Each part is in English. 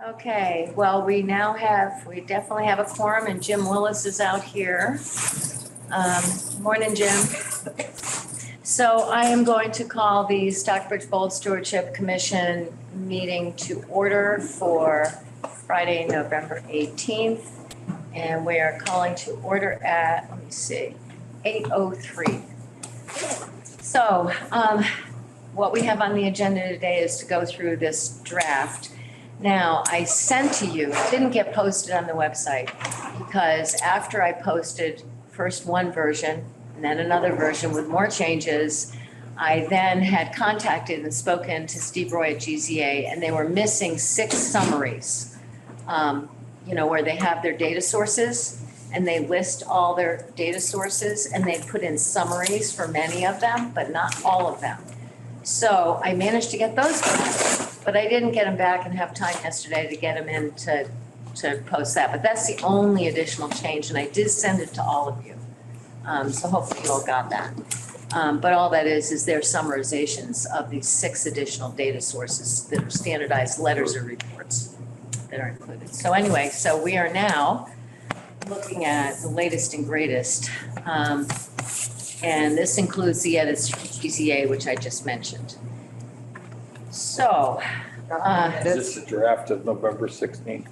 Okay, well, we definitely have a quorum, and Jim Willis is out here. Morning, Jim. So I am going to call the Stockbridge Bold Stewardship Commission meeting to order for Friday, November 18th. And we are calling to order at, 8:03. So what we have on the agenda today is to go through this draft. Now, I sent to you, it didn't get posted on the website because after I posted first one version and then another version with more changes, I then had contacted and spoken to Steve Roy at GZA, and they were missing 6 summaries, where they have their data sources and they list all their data sources and they put in summaries for many of them, but not all of them. So I managed to get those back. But I didn't get them back and have time yesterday to get them in to post that. But that's the only additional change, and I did send it to all of you. So hopefully you all got that. But all that is their summarizations of these 6 additional data sources that are standardized letters or reports that are included. So anyway, so we are now looking at the latest and greatest. And this includes the edits to GZA, which I just mentioned. So, Is this the draft of November 16th?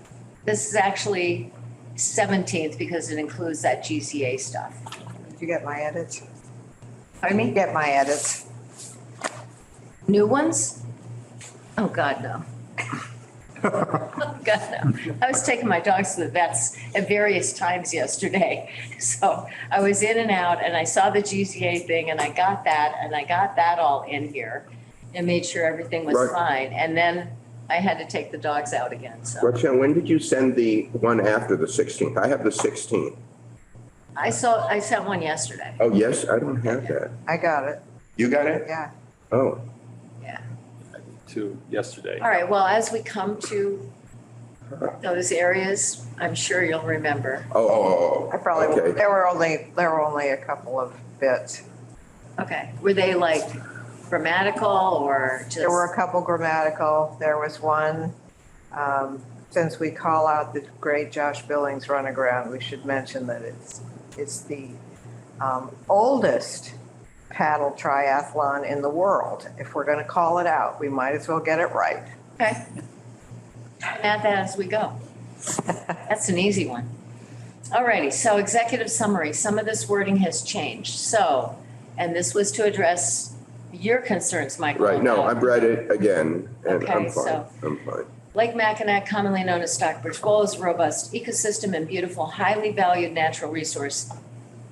this is actually 17th because it includes that GCA stuff. Did you get my edits? Pardon Did you me? get my edits? New ones? Oh, God, no. Oh, God, no. I was taking my dogs to the vets at various times yesterday. So I was in and out and I saw the GCA thing and I got that all in here and made sure everything was Right. fine. And then I had to take the dogs out again, so. Roxanne, when did you send the one after the 16th? I have the 16th. I sent one yesterday. Oh, yes, I don't have that. I got it, You got it? yeah. Oh, Yeah. To yesterday. All right, well, as we come to those areas, I'm sure you'll remember. I probably, Okay. there were only a couple of bits. Okay, were they like grammatical or just? There were a couple grammatical, there was one, since we call out the great Josh Billings runaground, we should mention that it's the oldest paddle triathlon in the world. If we're gonna call it out, we might as well get it right. Okay. Add that as we go. That's an easy one. All righty, so executive summary, some of this wording has changed. So, and this was to address your concerns, Michael. right. No, about- I've read it again and Okay, I'm fine. so- I'm fine. Lake Mackinac, commonly known as Stockbridge Bowl, is a robust ecosystem and beautiful, highly valued natural resource.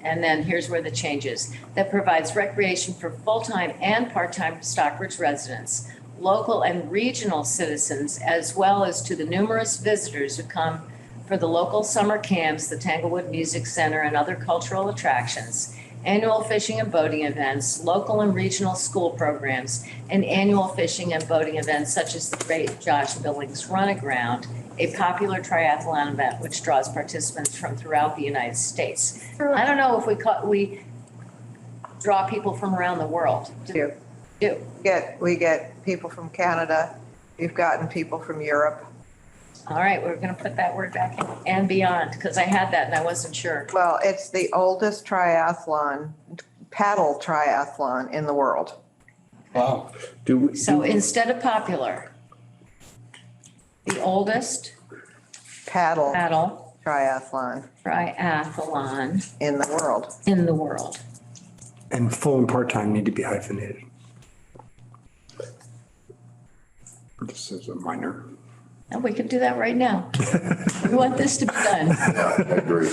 And then here's where the change is. That provides recreation for full-time and part-time Stockbridge residents, local and regional citizens, as well as to the numerous visitors who come for the local summer camps, the Tanglewood Music Center, and other cultural attractions, annual fishing and boating events, local and regional school programs, and annual fishing and boating events such as the Great Josh Billings Runaground, a popular triathlon event which draws participants from throughout the United States. I don't know if we draw people from around the world. Do. Do. We get people from Canada, we've gotten people from Europe. All right, we're gonna put that word back in, and beyond, because I had that and I wasn't sure. Well, it's the oldest paddle triathlon in the world. Wow. So instead of popular, the oldest Paddle paddle triathlon triathlon in the world. in the world. And full and part-time need to be hyphenated. This is a minor. And we could do that right now. We want this to be done. I agree.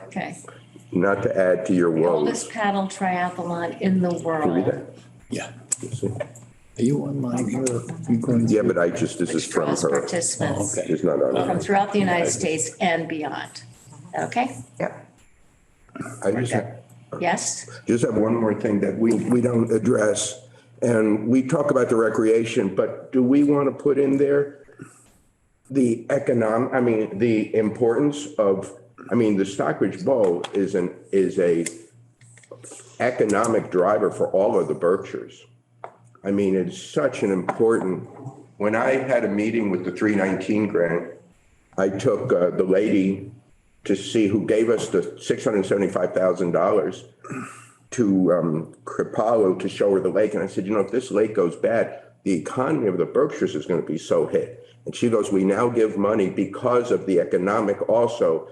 Okay. Not to add to your The woes. oldest paddle triathlon in the Can you read world. that? Yeah. You see? Are you online here? You going Yeah, but this is Which from draws her. participants Oh, okay. It's not on. from throughout the United States and beyond. Okay? Yep. I just Yes? have one more thing that we don't address. And we talk about the recreation, but do we want to put in there the the importance of, the Stockbridge Bowl is a economic driver for all of the Berkshires. It's such an important when I had a meeting with the 319 grant, I took the lady to see who gave us the $675,000 to Kripalu to show her the lake. And I said, if this lake goes bad, the economy of the Berkshires is going to be so hit. And she goes, we now give money because of the economic also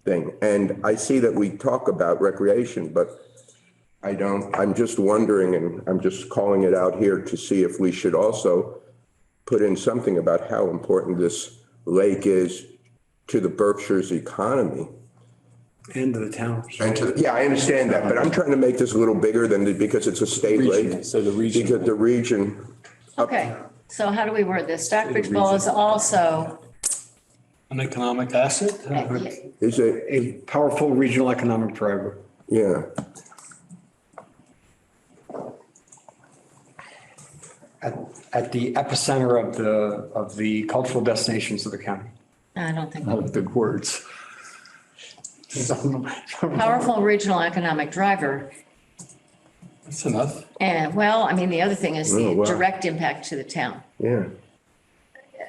thing. And I see that we talk about recreation, but I'm just wondering, and I'm just calling it out here to see if we should also put in something about how important this lake is to the Berkshire's economy. And to the town. And yeah, I understand that, but I'm trying to make this a little bigger than, because it's a state lake. So the region. Because the region. Okay, so how do we word this? Stockbridge Bowl is also, An economic asset? Is it, A powerful regional economic driver. yeah, At the epicenter of the cultural destinations of the county. I don't think, Big words. powerful regional economic driver. That's enough. And well, I mean, the other thing is Oh, the wow. direct impact to the town. yeah.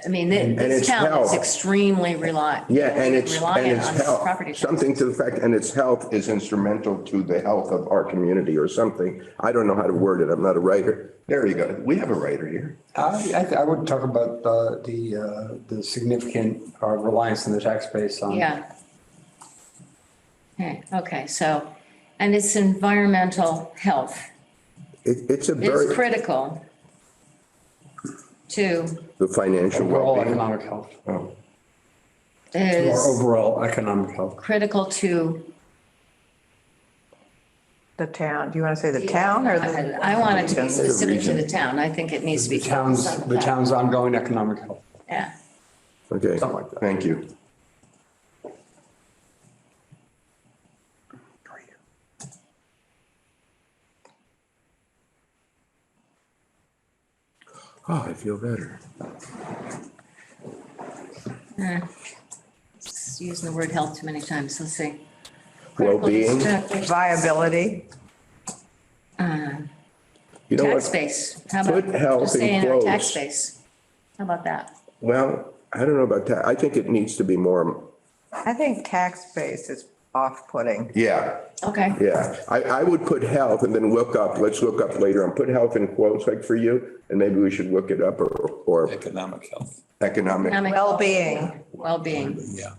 I mean, it's this town is health. extremely reliant. Yeah, and it's Reliant on this health, property. something to the fact, and its health is instrumental to the health of our community or something. I don't know how to word it. I'm not a writer. There you go. We have a writer here. I would talk about the significant reliance on the tax base on. Yeah. Okay, so, and it's environmental health. It's a It's very, critical to, the financial Overall well-being. economic health. Oh, is Or overall economic health. critical to, The town, do you want to say the town or the? I want it to be region? specific to the town. I think it needs to be. The town's ongoing economic health. Yeah. okay. Something like that. Thank you. Oh, I feel better. Just using the word health too many times. Let's see. Well-being. Viability. You know Tax what? base. How Put about health just in saying our tax quotes. base? How about that? Well, I don't know about that. I think it needs to be more, I think tax base is off-putting. yeah, Okay. yeah. I would put health and then let's look up later and put health in quotes like for you, and maybe we should look it up or Economic health. economic, Economic Well-being. Well-being. Yeah.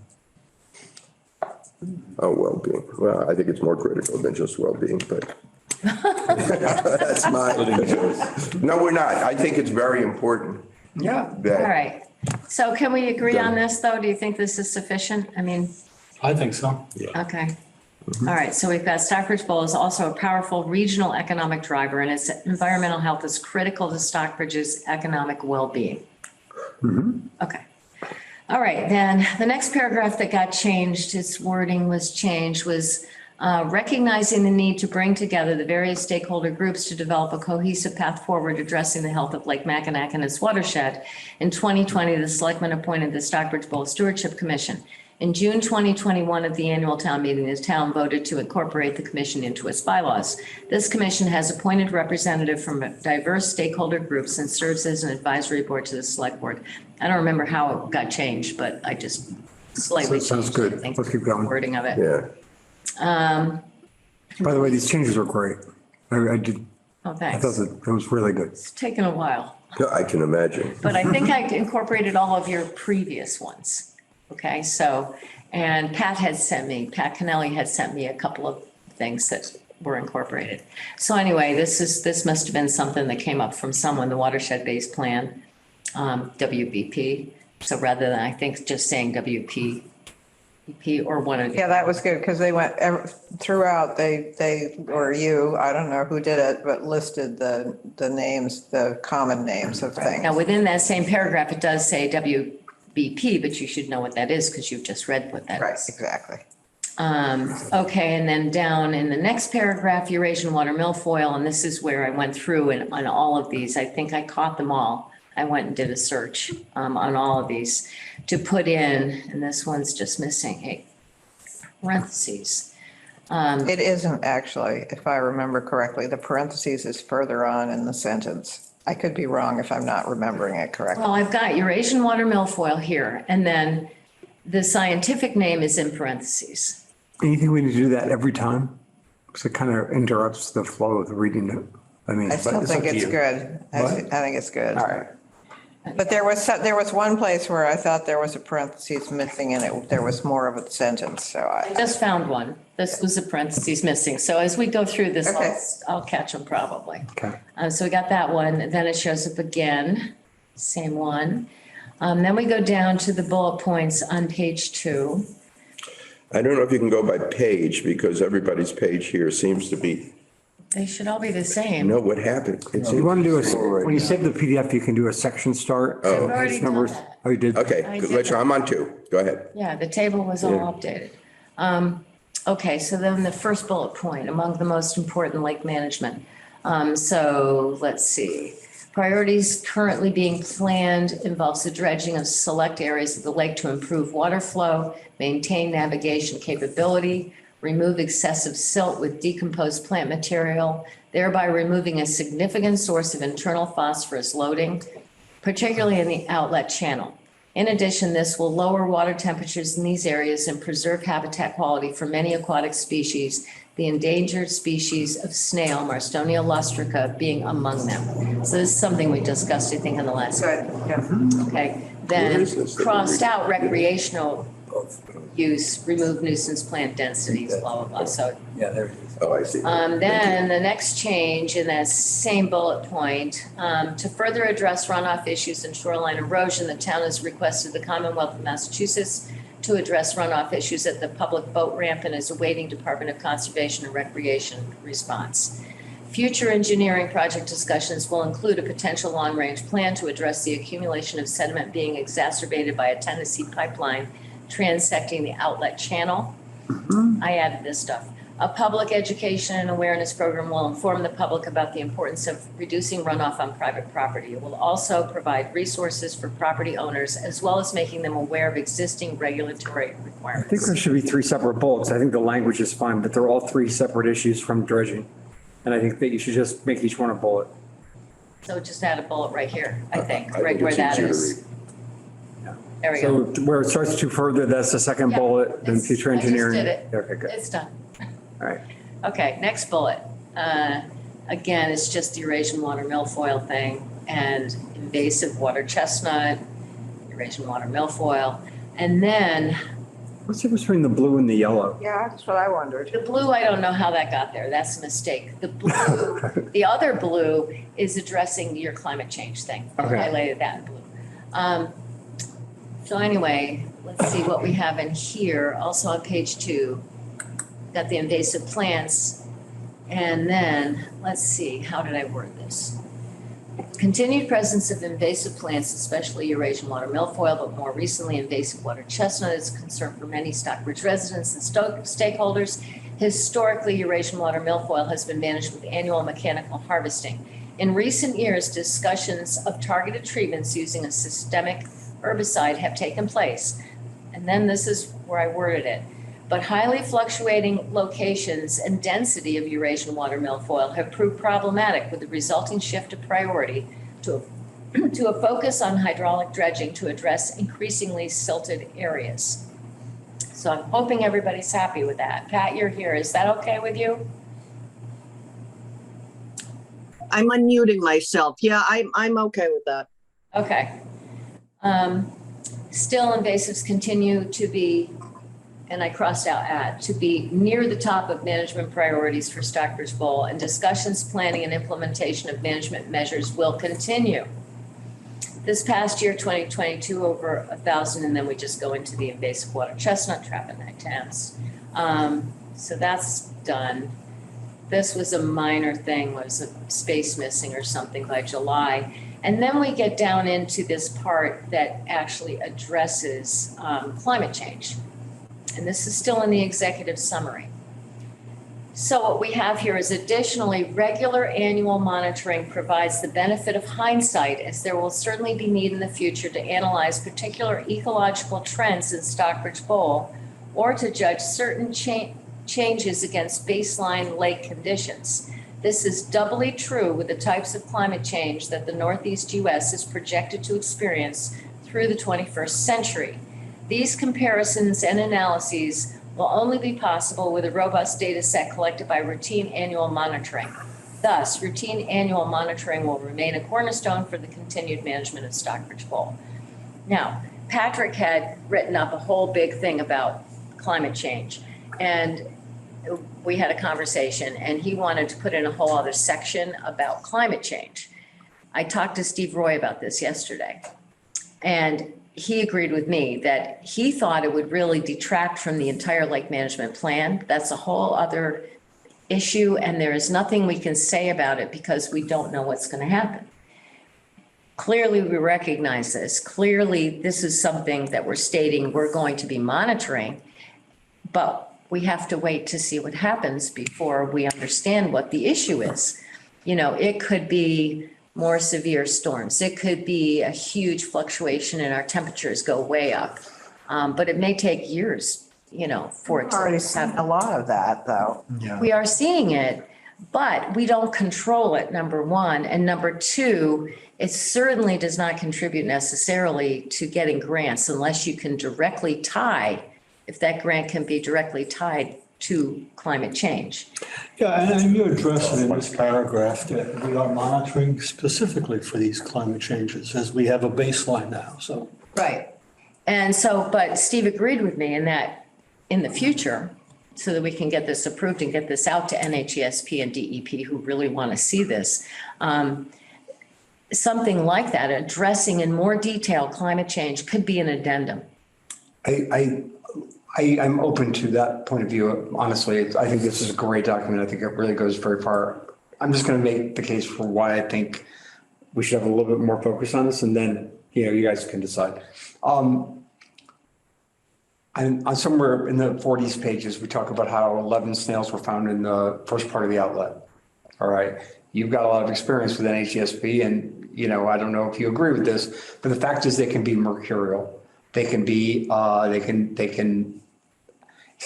oh, well-being. Well, I think it's more critical than just well-being, but. That's my, no, we're not. I think it's very important Yeah. All that, right. So can we agree on this, though? Do you think this is sufficient? I mean, I think so. okay. All right, so we've got Stockbridge Bowl is also a powerful regional economic driver, and its environmental health is critical to Stockbridge's economic well-being. Okay. All right, then the next paragraph that got changed, its wording was changed, was recognizing the need to bring together the various stakeholder groups to develop a cohesive path forward addressing the health of Lake Mackinac and its watershed. In 2020, the selectmen appointed the Stockbridge Bowl Stewardship Commission. In June 2021 at the annual town meeting, the town voted to incorporate the commission into its bylaws. This commission has appointed representative from diverse stakeholder groups and serves as an advisory board to the select board. I don't remember how it got changed, but I just slightly Sounds changed, good. I think, Let's keep going. wording of it. yeah. By the way, these changes are great. I did, Oh, I thanks. thought that was really good. It's taken a while, I can imagine. but I think I incorporated all of your previous ones. Okay, so, and Pat Kennelly had sent me a couple of things that were incorporated. So anyway, this must have been something that came up from someone, the watershed-based plan, WBP. So rather than, I think, just saying WPP or one of the. Yeah, that was good because they went throughout, they, or you, I don't know who did it, but listed the names, the common names of things. Now, within that same paragraph, it does say WBP, but you should know what that is because you've just read what that Right, is. exactly. Okay, and then down in the next paragraph, Eurasian water milfoil, and this is where I went through and on all of these, I think I caught them all. I went and did a search on all of these to put in, and this one's just missing a parentheses. It isn't actually, if I remember correctly, the parentheses is further on in the sentence. I could be wrong if I'm not remembering it correctly. Well, I've got Eurasian water milfoil here, and then the scientific name is in parentheses. And you think we need to do that every time? Because it kind of interrupts the flow of the reading it. I mean, I but still it's think up to it's you. good. I What? think it's good. All right. But there was one place where I thought there was a parentheses missing and there was more of a sentence, so I just found one. This was a parentheses missing. So as we go through this, Okay. I'll catch them probably. Okay. So we got that one, and then it shows up again, same one. Then we go down to the bullet points on page 2. I don't know if you can go by page because everybody's page here seems to be, They should all be the you same. know what happened? It's You want to do right when you now. save the PDF, you can do a section start. Oh. and I've already page done numbers. that. Oh, you did? Okay, I did Rachel, I'm on 2. Go ahead. Yeah, the table was all Yeah. updated. Okay, so then the first bullet point, among the most important lake management. So let's see. Priorities currently being planned involves the dredging of select areas of the lake to improve water flow, maintain navigation capability, remove excessive silt with decomposed plant material, thereby removing a significant source of internal phosphorus loading, particularly in the outlet channel. In addition, this will lower water temperatures in these areas and preserve habitat quality for many aquatic species, the endangered species of snail, Marstonia lustrica, being among them. So this is something we discussed, I think, in the last. good, yeah. Okay, Where then is this that we're crossed reading? out recreational use, remove nuisance plant densities, blah, blah, blah. So Yeah, there it is. Oh, I see. then the next change in that same bullet point, to further address runoff issues and shoreline erosion, the town has requested the Commonwealth of Massachusetts to address runoff issues at the public boat ramp and is awaiting Department of Conservation and Recreation response. Future engineering project discussions will include a potential long-range plan to address the accumulation of sediment being exacerbated by a Tennessee pipeline transecting the outlet channel. I added this stuff. A public education and awareness program will inform the public about the importance of reducing runoff on private property. It will also provide resources for property owners as well as making them aware of existing regulatory I think requirements. there should be 3 separate bullets. I think the language is fine, but they're all 3 separate issues from dredging. And I think that you should just make each one a bullet. So just add a bullet right here, I think, I right where it's that easier to is. read. There we So go. where it starts to further, that's the second Yeah, bullet, then it's- future I just engineering. did it. Okay, good. It's done. All right. Okay, next bullet. Again, it's just the Eurasian water milfoil thing and invasive water chestnut, Eurasian water milfoil. And then What's the difference between the blue and the yellow? Yeah, that's what I wondered. the blue, I don't know how that got there. That's a mistake. The blue, the other blue is addressing your climate change thing. I Okay. highlighted that in blue. So anyway, let's see what we have in here. Also on page 2, got the invasive plants. And then, let's see, how did I word this? Continued presence of invasive plants, especially Eurasian water milfoil, but more recently invasive water chestnut is a concern for many Stockbridge residents and stakeholders. Historically, Eurasian water milfoil has been managed with annual mechanical harvesting. In recent years, discussions of targeted treatments using a systemic herbicide have taken place. And then this is where I worded it. But highly fluctuating locations and density of Eurasian water milfoil have proved problematic with the resulting shift of priority to a focus on hydraulic dredging to address increasingly silted areas. So I'm hoping everybody's happy with that. Pat, you're here. Is that okay with you? I'm unmuting myself. Yeah, I'm okay with that. Okay. Still invasives continue to be, and I crossed out add, to be near the top of management priorities for Stockbridge Bowl, and discussions, planning, and implementation of management measures will continue. This past year, 2022, over 1,000, and then we just go into the invasive water chestnut trap and attempts. So that's done. This was a minor thing, was a space missing or something by July. And then we get down into this part that actually addresses climate change. And this is still in the executive summary. So what we have here is additionally, regular annual monitoring provides the benefit of hindsight, as there will certainly be need in the future to analyze particular ecological trends in Stockbridge Bowl or to judge certain changes against baseline lake conditions. This is doubly true with the types of climate change that the Northeast US is projected to experience through the 21st century. These comparisons and analyses will only be possible with a robust data set collected by routine annual monitoring. Thus, routine annual monitoring will remain a cornerstone for the continued management of Stockbridge Bowl. Now, Patrick had written up a whole big thing about climate change, and we had a conversation, and he wanted to put in a whole other section about climate change. I talked to Steve Roy about this yesterday, and he agreed with me that he thought it would really detract from the entire lake management plan. That's a whole other issue, and there is nothing we can say about it because we don't know what's going to happen. Clearly, we recognize this. Clearly, this is something that we're stating we're going to be monitoring, but we have to wait to see what happens before we understand what the issue is. You know, it could be more severe storms. It could be a huge fluctuation in our temperatures go way up. But it may take years, you know, for it We've already to seen happen. a lot of that, though. We are seeing it, but we don't control it, number one. And number two, it certainly does not contribute necessarily to getting grants unless you can directly tie, if that grant can be directly tied to climate change. Yeah, and you address it in this paragraph that we are monitoring specifically for these climate changes as we have a baseline now, so. Right. And so, but Steve agreed with me in that in the future, so that we can get this approved and get this out to NHESP and DEP who really want to see this. Something like that, addressing in more detail climate change could be an addendum. I'm open to that point of view. Honestly, I think this is a great document. I think it really goes very far. I'm just going to make the case for why I think we should have a little bit more focus on this, and then, you know, you guys can decide. And on somewhere in the 40s pages, we talk about how 11 snails were found in the first part of the outlet. All right. You've got a lot of experience with NHESP, and, you know, I don't know if you agree with this, but the fact is they can be mercurial. They can be, it's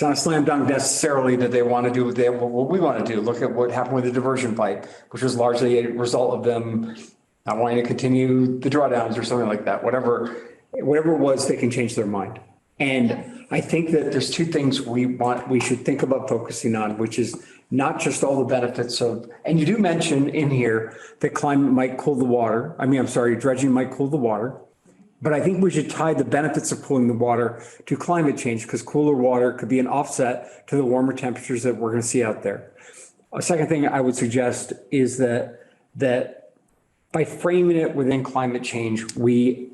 not a slam dunk necessarily that they want to do what we want to do. Look at what happened with the diversion pipe, which was largely a result of them not wanting to continue the drawdowns or something like that. Whatever it was, they can change their mind. And I think that there's two things we should think about focusing on, which is not just all the benefits of, and you do mention in here that climate might cool the water. Dredging might cool the water. But I think we should tie the benefits of cooling the water to climate change, because cooler water could be an offset to the warmer temperatures that we're going to see out there. A second thing I would suggest is that by framing it within climate change, we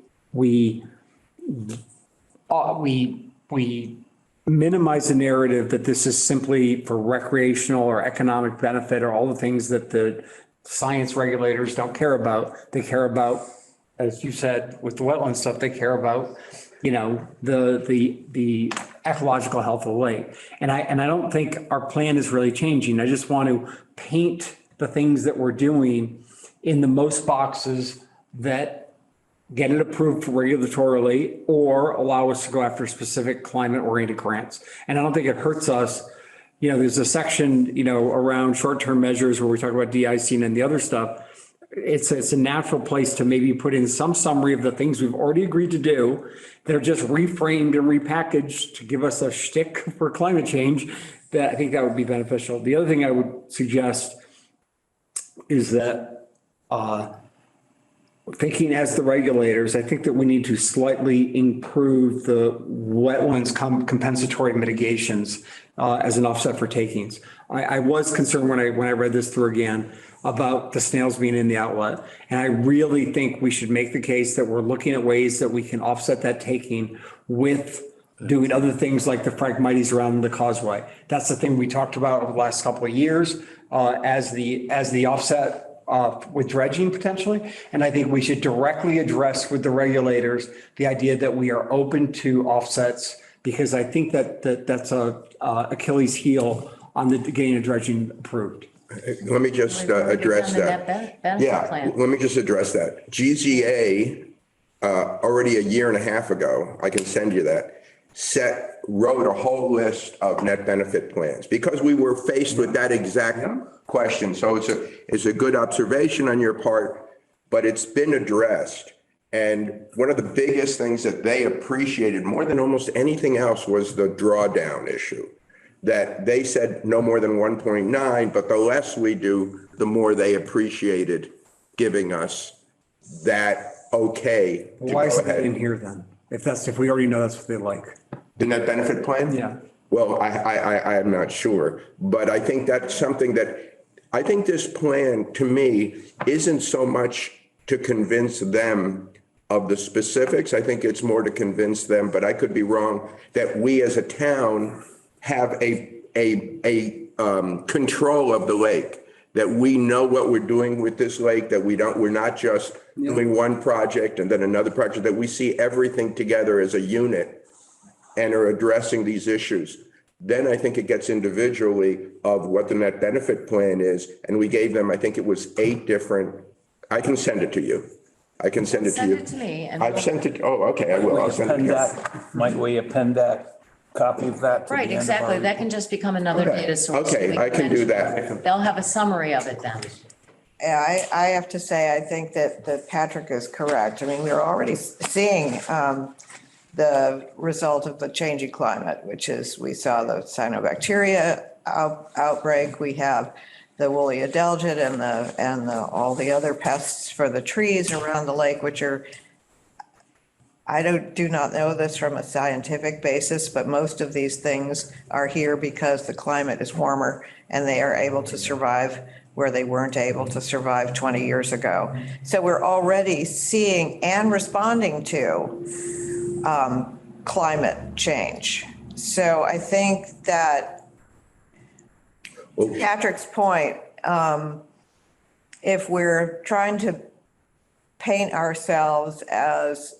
minimize the narrative that this is simply for recreational or economic benefit or all the things that the science regulators don't care about. They care about, as you said, with the wetland stuff, they care about, you know, the ecological health of the lake. And I don't think our plan is really changing. I just want to paint the things that we're doing in the most boxes that get it approved regulatorily or allow us to go after specific climate-oriented grants. And I don't think it hurts us. You know, there's a section, you know, around short-term measures where we talk about de-icing and the other stuff. It's a natural place to maybe put in some summary of the things we've already agreed to do that are just reframed and repackaged to give us a shtick for climate change. That I think that would be beneficial. The other thing I would suggest is that thinking as the regulators, I think that we need to slightly improve the wetlands compensatory mitigations as an offset for takings. I was concerned when I read this through again about the snails being in the outlet. And I really think we should make the case that we're looking at ways that we can offset that taking with doing other things like the phragmites around the causeway. That's the thing we talked about over the last couple of years as the offset with dredging potentially. And I think we should directly address with the regulators the idea that we are open to offsets, because I think that's a Achilles heel on the getting of dredging approved. Let me just address that. Yeah, let me just address that. GZA, already a year and a half ago, I can send you that, wrote a whole list of net benefit plans because we were faced with that exact question. So it's a good observation on your part, but it's been addressed. And one of the biggest things that they appreciated more than almost anything else was the drawdown issue. That they said no more than 1.9, but the less we do, the more they appreciated giving us that okay. Why is that in here then? If we already know that's what they like. The net benefit plan? Yeah. Well, I am not sure, but I think that's something that, I think this plan to me isn't so much to convince them of the specifics. I think it's more to convince them, but I could be wrong, that we as a town have a control of the lake, that we know what we're doing with this lake, that we're not just doing one project and then another project, that we see everything together as a unit and are addressing these issues. Then I think it gets individually of what the net benefit plan is. And we gave them, I think it was 8 different, I can send it to you. I can send it to you. Send it to me. And I've sent it, oh, okay, I will, I'll send it to Append you. that, might we append that, copy of that? to the Right, end of exactly. our- That can just become another Okay. data source. Okay, We I can do that. They'll have a summary of it then. Yeah, I have to say, I think that Patrick is correct. I mean, we're already seeing the result of the changing climate, which is we saw the cyanobacteria outbreak. We have the woolly adelgid and all the other pests for the trees around the lake, which are, I do not know this from a scientific basis, but most of these things are here because the climate is warmer and they are able to survive where they weren't able to survive 20 years ago. So we're already seeing and responding to climate change. So I think that Patrick's point, if we're trying to paint ourselves as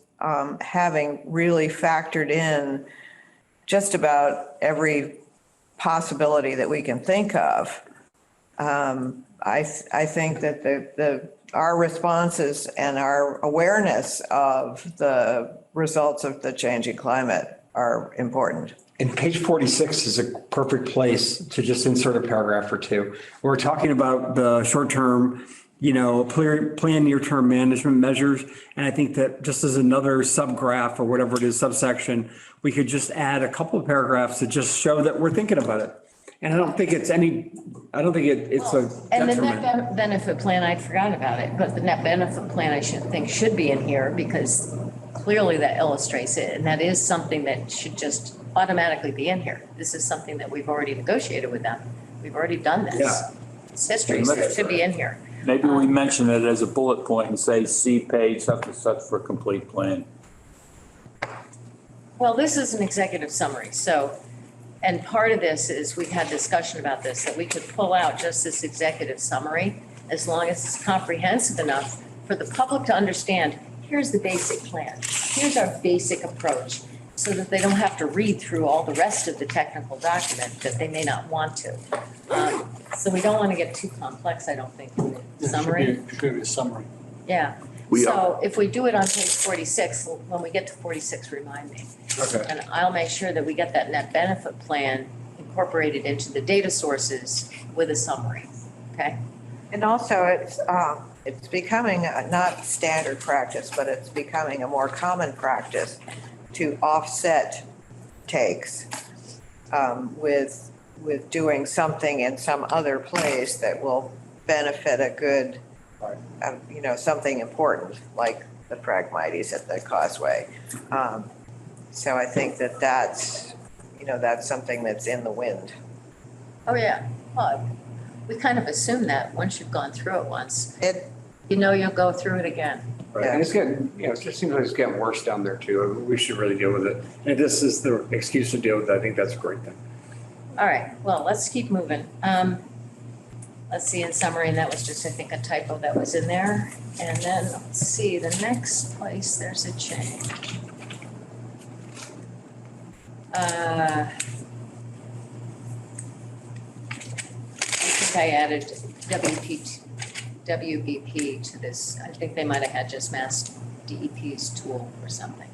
having really factored in just about every possibility that we can think of, I think that our responses and our awareness of the results of the changing climate are important. And page 46 is a perfect place to just insert a paragraph or two. We're talking about the short-term, plan near-term management measures. And I think that just as another subgraph or whatever it is, subsection, we could just add a couple of paragraphs to just show that we're thinking about it. And I don't think it's a And the detriment. net benefit plan, I forgot about it, but the net benefit plan I should be in here because clearly that illustrates it. And that is something that should just automatically be in here. This is something that we've already negotiated with them. We've already done this. Yeah. It's history, so it should be in here. Maybe we mention it as a bullet point and say, see page such and such for a complete plan. Well, this is an executive summary, so, and part of this is, we had discussion about this, that we could pull out just this executive summary as long as it's comprehensive enough for the public to understand, here's the basic plan, here's our basic approach, so that they don't have to read through all the rest of the technical document that they may not want to. So we don't want to get too complex, I don't think, in the summary. It should be a summary. Yeah. So if we do it on page 46, when we get to 46, remind me. Okay. And I'll make sure that we get that net benefit plan incorporated into the data sources with a summary, okay? And also it's becoming not standard practice, but it's becoming a more common practice to offset takes with doing something in some other place that will benefit a good, something important like the Phragmites at the Causeway. So I think that's something that's in the wind. Oh, yeah. Well, we kind of assume that once you've gone through it once, It, you'll go through it again. Right. And it's getting, it just seems like it's getting worse down there too. We should really deal with it. And if this is the excuse to deal with it, I think that's a great thing. All right, well, let's keep moving. Let's see, in summary, and that was just, I think, a typo that was in there. And then, let's see, the next place, there's a change. I think I added WBP to this. I think they might have had just Mass DEP's tool or something.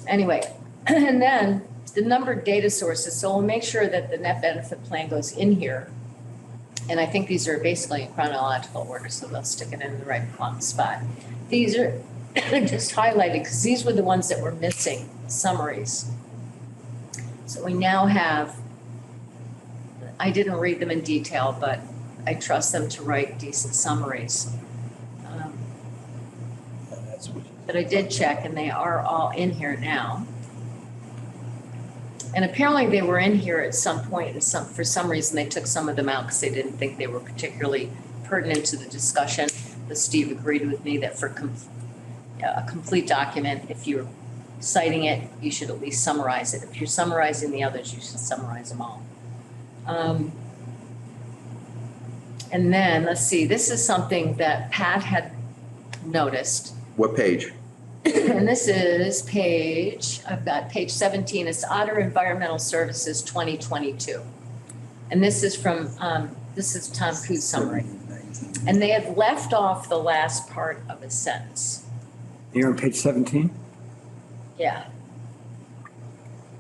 Anyway, And then the numbered data sources, so we'll make sure that the net benefit plan goes in here. And I think these are basically in chronological order, so they'll stick it in the right spot. These are just highlighted because these were the ones that were missing summaries. So we now have, I didn't read them in detail, but I trust them to write decent summaries. But I did check and they are all in here now. And apparently they were in here at some point and for some reason they took some of them out because they didn't think they were particularly pertinent to the discussion. But Steve agreed with me that for a complete document, if you're citing it, you should at least summarize it. If you're summarizing the others, you should summarize them all. And then, let's see, this is something that Pat had noticed. What page? And this is I've got page 17, it's Otter Environmental Services 2022. And this is from, this is Tom Coos summary. And they have left off the last part of a sentence. You're on page 17? Yeah.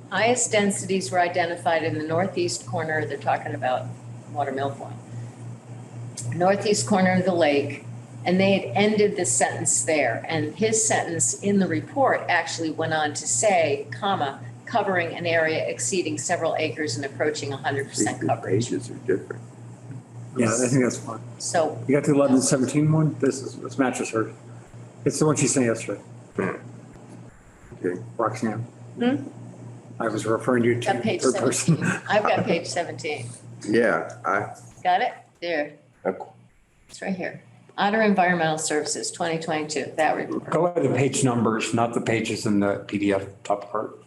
Highest densities were identified in the northeast corner, they're talking about water milfoil. Northeast corner of the lake, and they had ended the sentence there. And his sentence in the report actually went on to say, comma, covering an area exceeding several acres and approaching 100% coverage. Pages are different. Yeah, I think that's fine. So, You got the 11 and 17 one? This matches her. It's the one she sent yesterday, Okay. Roxanne. Hmm? I was referring you got to page third person. 17. I've got page 17. Yeah, Got it? There, okay. it's right here. Otter Environmental Services 2022, that report. Go by the page numbers, not the pages in the PDF top part.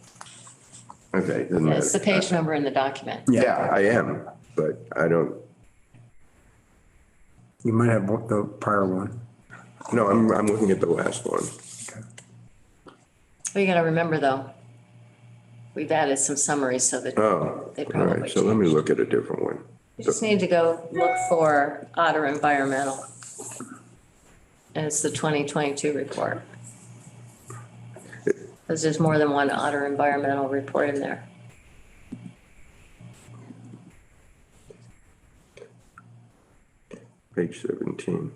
Okay. Then It's the page number in the document. Yeah, I am, but I don't, You might have the prior one. no, I'm looking at the last one. Well, you gotta remember though, we've added some summaries so that Oh, they all probably right, so let me look at a different one. you just need to go look for Otter Environmental. And it's the 2022 report. Because there's more than one Otter Environmental report in there. Page 17.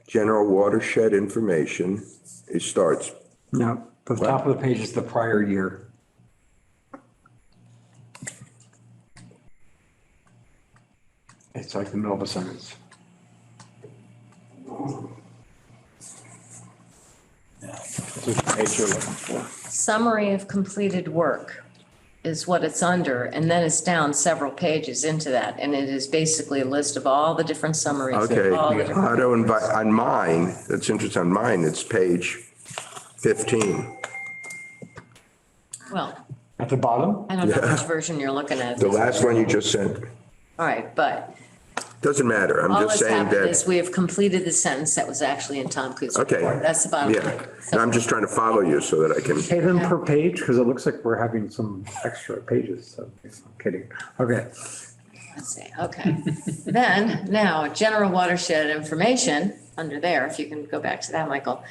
General watershed information, it starts, No, the top of the page is the prior year. It's like the middle of a sentence. That's what page you're looking for. Summary of completed work is what it's under, and then it's down several pages into that. And it is basically a list of all the different summaries. of okay, all the different- on mine, that's interesting, on mine, it's page 15. Well, At the bottom? I don't know which version you're looking at. The last one you just sent, All right, but doesn't matter, I'm all just that's saying happened that, is we have completed the sentence that was actually in Tom Coos' okay. report. That's the bottom Yeah, line. and I'm just trying to follow you so that I can, Pay them per page, because it looks like we're having some extra pages, so I'm kidding. Okay. Let's see, okay. Then, now, general watershed information, under there, if you can go back to that, Michael.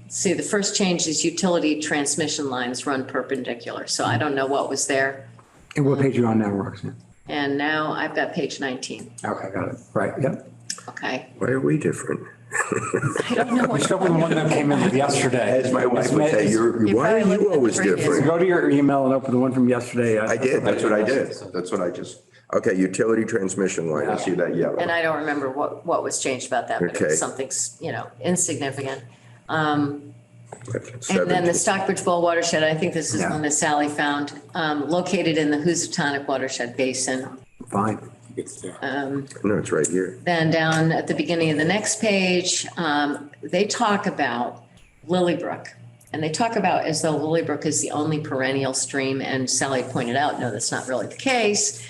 See, the first change is utility transmission lines run perpendicular, so I don't know what was there. And what page are you on now, Roxanne? And now I've got page 19, Okay, got it. Right, yep. okay? why are we different? I don't know Let's what. go with the one that came in with yesterday. As my wife would say, You why are probably looked you at the always previous different? Go to your email and open the one from yesterday. I did, that's what I did, that's what I just, okay, utility transmission line, I see that And yellow. I don't remember what was changed about that, but it Okay. was something, insignificant. And then 17. the Stockbridge Bowl watershed, I think this is one that Sally found, located in the Housatonic watershed basin. Fine. No, it's right here. Then down at the beginning of the next page, they talk about Lilybrook. And they talk about as though Lilybrook is the only perennial stream, and Sally pointed out, no, that's not really the case.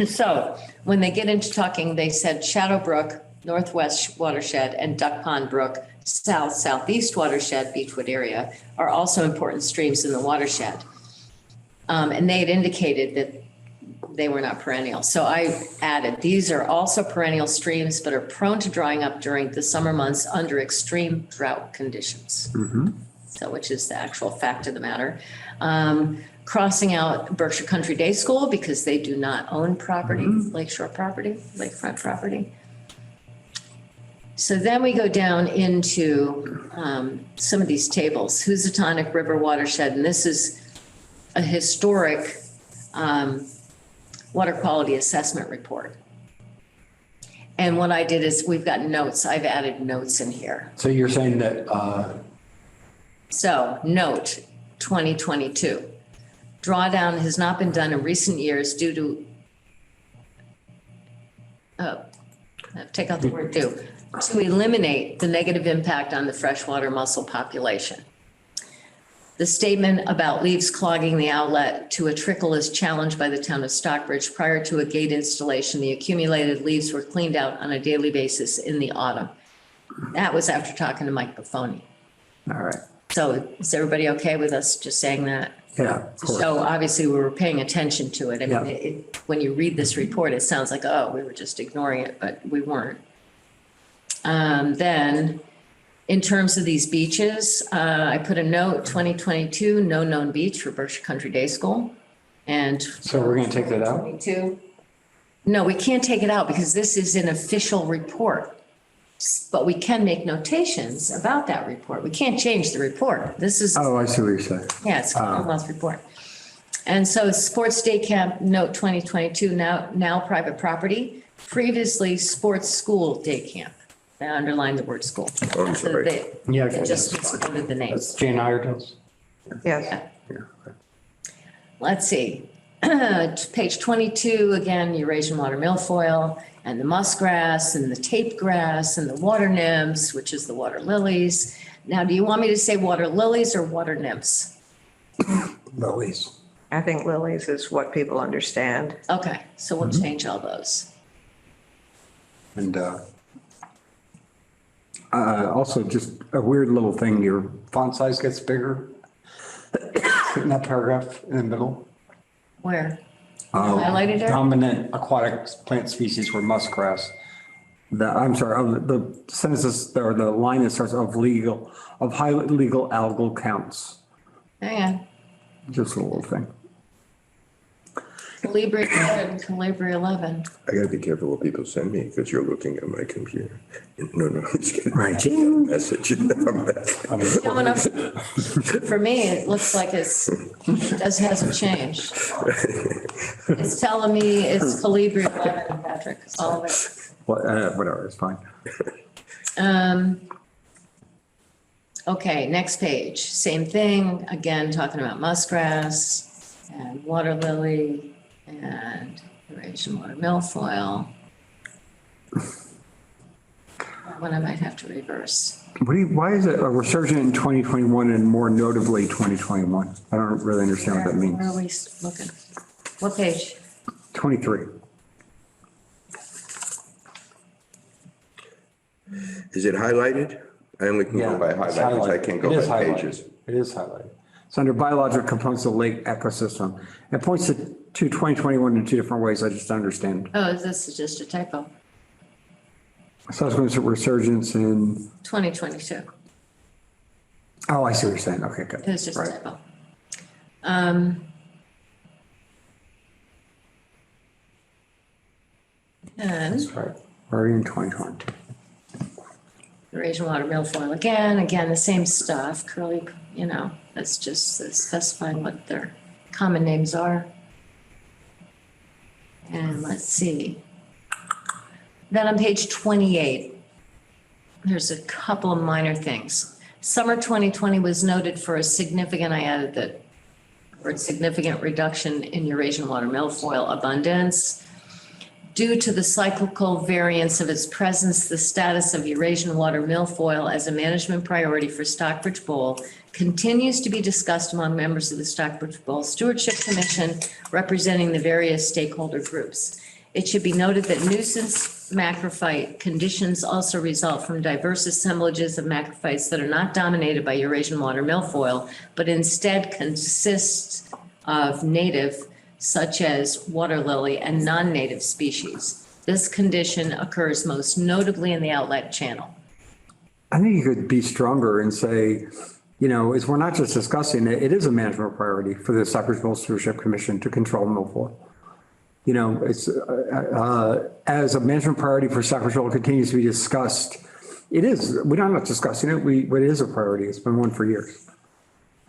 So when they get into talking, they said Shadow Brook, Northwest watershed, and Duck Pond Brook, Southeast watershed, Beechwood area, are also important streams in the watershed. And they had indicated that they were not perennial. So I added, these are also perennial streams, but are prone to drying up during the summer months under extreme drought conditions. So, which is the actual fact of the matter. Crossing out Berkshire Country Day School because they do not own property, lakeshore property, lakefront property. So then we go down into some of these tables. Housatonic River Watershed, and this is a historic water quality assessment report. And what I did is we've got notes. I've added notes in here. So you're saying that, So note 2022. Drawdown has not been done in recent years due to, take out the word due, to eliminate the negative impact on the freshwater mussel population. The statement about leaves clogging the outlet to a trickle is challenged by the town of Stockbridge. Prior to a gate installation, the accumulated leaves were cleaned out on a daily basis in the autumn. That was after talking to Mike Buffoni. all right, So is everybody okay with us just saying that? yeah, of course. So obviously we were paying attention to it. I mean, Yeah. when you read this report, it sounds like, oh, we were just ignoring it, but we weren't. Then in terms of these beaches, I put a note, 2022, no known beach for Berkshire Country Day School. And. So we're gonna take that out? 22. No, we can't take it out because this is an official report. But we can make notations about that report. We can't change the report. This is. Oh, I see what you're saying. Yeah, it's a Commonwealth report. And so sports day camp, note 2022, now private property, previously sports school day camp. I underlined the word school. Oh, I'm So sorry. they Yeah, okay, just that's fine. excluded the names. That's Jane Iredale's. Yes. Let's see. Page 22, again, Eurasian water milfoil and the muskgrass and the tape grass and the water nymphs, which is the water lilies. Now, do you want me to say water lilies or water nymphs? Lilies. I think lilies is what people understand. Okay, so we'll change all those. And also just a weird little thing, your font size gets bigger in that paragraph in the middle. Where? Highlighted there? Dominant aquatic plant species were muskgrass. I'm sorry, the sentences, or the line that starts of highly legal algal counts, Hang on. just a little thing. Calibri 11, Calibri 11. I gotta be careful what people send me because you're looking at my computer. No, I'm just kidding. Right. Message. Showing up, for me, it looks like it hasn't changed. It's telling me it's Calibri 11, Patrick, all of it. Whatever, it's fine. Okay, next page, same thing, again, talking about muskgrass and water lily and Eurasian water milfoil. That one I might have to reverse. Why is it a resurgent in 2021 and more notably 2021? I don't really understand what that means. Where are we looking? What page? 23. Is it highlighted? I only can go by it's highlights. I can't It go is by highlighted. pages. It is highlighted. It's under biological components of lake ecosystem. It points to 2021 in two different ways. I just don't understand. Oh, this is just a typo, Subsequent resurgence in, 2022. oh, I see what you're saying. Okay, good. It was just a Right. typo. And That's right. We're in 2022. Eurasian water milfoil again, the same stuff, curly, that's just specifying what their common names are. And let's see. Then on page 28, there's a couple of minor things. Summer 2020 was noted for a significant, I added the word significant reduction in Eurasian water milfoil abundance. Due to the cyclical variance of its presence, the status of Eurasian water milfoil as a management priority for Stockbridge Bowl continues to be discussed among members of the Stockbridge Bowl Stewardship Commission representing the various stakeholder groups. It should be noted that nuisance macrophyte conditions also result from diverse assemblages of macrophytes that are not dominated by Eurasian water milfoil, but instead consist of native such as water lily and non-native species. This condition occurs most notably in the outlet channel. I think you could be stronger and say, is we're not just discussing it, it is a management priority for the Stockbridge Bowl Stewardship Commission to control milfoil. It's as a management priority for Stockbridge Bowl continues to be discussed. It is, we're not discussing it, it is a priority. It's been one for years.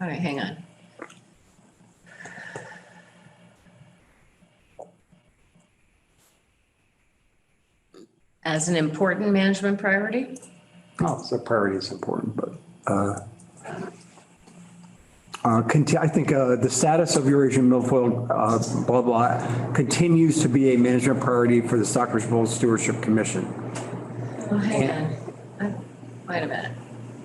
All right, hang on. As an important management priority? Oh, it's a priority, it's important, but I think the status of Eurasian milfoil, blah, blah, continues to be a management priority for the Stockbridge Bowl Stewardship Commission. Oh, hang on. Wait a minute.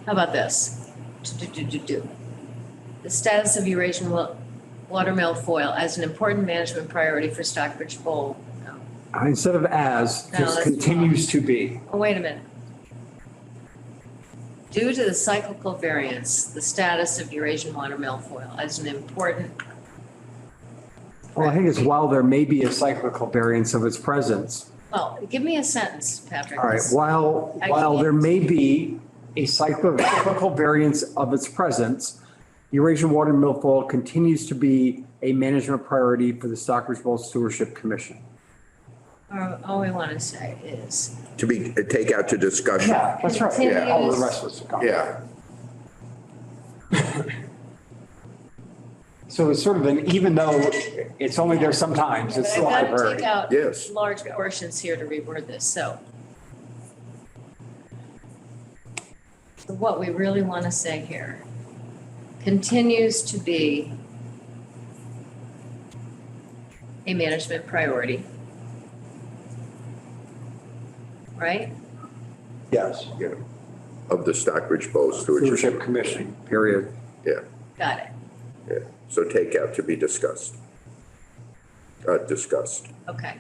How about this? The status of Eurasian water milfoil as an important management priority for Stockbridge Bowl. No. Instead of as, No, just that's continues to be. Oh, wait a minute. Due to the cyclical variance, the status of Eurasian water milfoil as an important. Well, I think it's while there may be a cyclical variance of its presence. Well, give me a sentence, Patrick. All right, while there may be a cyclical variance of its presence, Eurasian water milfoil continues to be a management priority for the Stockbridge Bowl Stewardship Commission. All we want to say is. To be, take out to discussion. Yeah, that's right. Yeah. All the rest of it's. Yeah. So it's sort of even though it's only there sometimes, it's still I've got to library. take out Yes. large portions here to reword this, so. So what we really want to say here, continues to be a management priority. Right? Yes. Yeah. Of the Stockbridge Bowl Stewardship. Stewardship Commission, period. Yeah, Got it. yeah. So take out to be discussed. Discussed. Okay.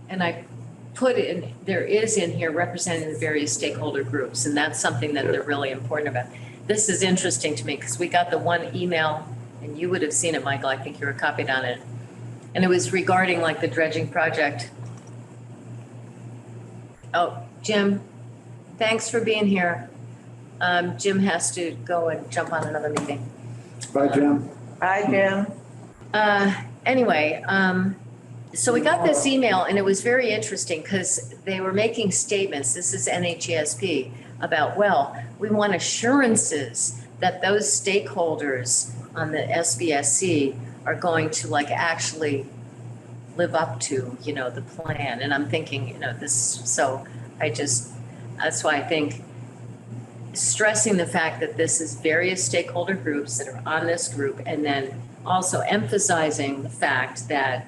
And I put in, there is in here representing the various stakeholder groups, and that's something that they're really important about. This is interesting to me because we got the one email, and you would have seen it, Michael, I think you were copied on it. And it was regarding like the dredging project. Oh, Jim, thanks for being here. Jim has to go and jump on another meeting. Bye, Jim. Hi, Jim. Anyway, so we got this email and it was very interesting because they were making statements, this is NHESP, about, well, we want assurances that those stakeholders on the SBSC are going to like actually live up to, the plan. And I'm thinking, this, so that's why I think stressing the fact that this is various stakeholder groups that are on this group, and then also emphasizing the fact that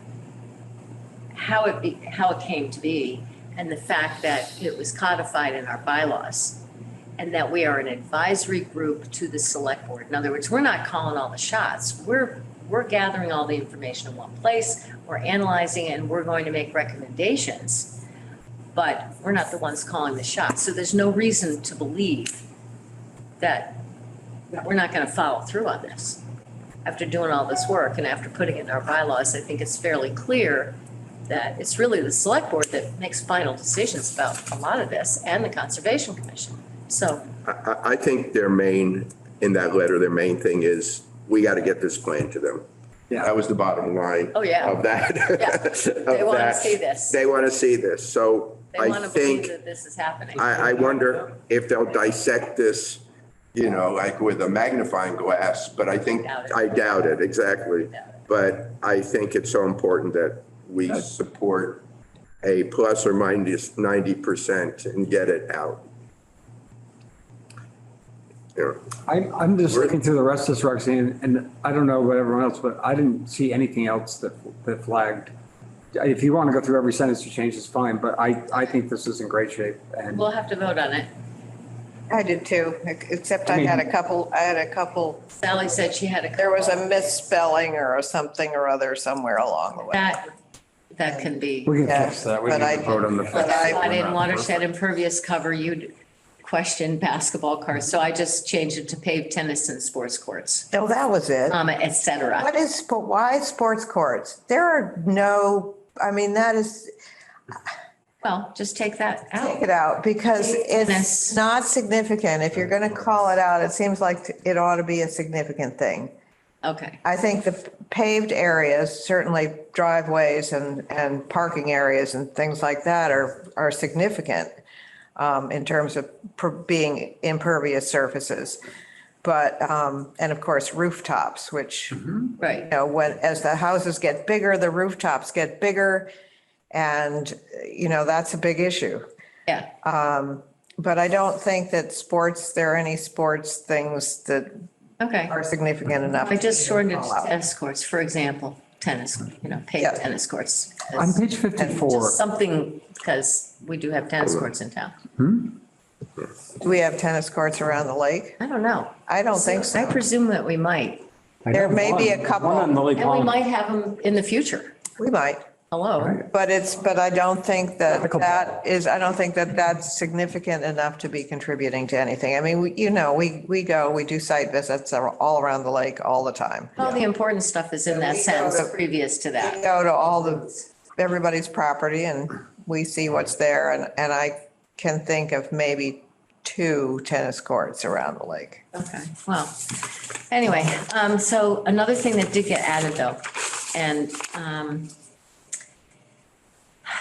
how it came to be, and the fact that it was codified in our bylaws, and that we are an advisory group to the select board. In other words, we're not calling all the shots. We're gathering all the information in one place, we're analyzing it, and we're going to make recommendations, but we're not the ones calling the shots. So there's no reason to believe that we're not going to follow through on this. After doing all this work and after putting it in our bylaws, I think it's fairly clear that it's really the select board that makes final decisions about a lot of this, and the Conservation Commission. So I think their main thing is, we got to get this plan to them. Yeah. That was the bottom line. Oh, yeah. Of that. Yeah. They want to see this. They want to see this. So They I want to believe think, that this is happening. I wonder if they'll dissect this, like with a magnifying glass, but I think, Doubt it. I doubt it, exactly. Doubt it. But I think it's so important that we support a plus or minus 90% and get it out. Yeah. I'm just looking through the rest of this, Roxanne, and I don't know about everyone else, but I didn't see anything else that flagged. If you want to go through every sentence you change, it's fine, but I think this is in great shape. And We'll have to vote on it. I did too, except I had a couple, Sally said she had a. there was a misspelling or something or other somewhere along the way. That can be. we can Yeah, fix that. We but can vote on the. but I- Not in watershed impervious cover, you'd question basketball courts, so I just changed it to paved tennis and sports courts, No, that was it. et cetera. Why sports courts? There are no, I mean, that is, Well, just take that take out. it out because it's Tennis. not significant. If you're going to call it out, it seems like it ought to be a significant thing. Okay, I think the paved areas, certainly driveways and parking areas and things like that are significant in terms of being impervious surfaces. But, and of course rooftops, which, right. you know, as the houses get bigger, the rooftops get bigger. And, you know, that's a big issue. Yeah, But I don't think that there are any sports things that okay. are significant enough. I just shortened it call to out. tennis courts, for example, tennis, paved Yeah. tennis courts. On page 54, Just something, because we do have tennis courts in town. Do we have tennis courts around the lake? I don't know. I don't think I so. presume that we might, I There know may be one- a couple. One on Lily and we Pond. might have them in the future. We might, Hello? but I don't think I don't think that that's significant enough to be contributing to anything. I mean, we do site visits all around the lake all the time. All the important stuff is in that We go sentence to- previous to We that. go to everybody's property and we see what's there and I can think of maybe 2 tennis courts around the lake. Okay, well, anyway, so another thing that did get added though, and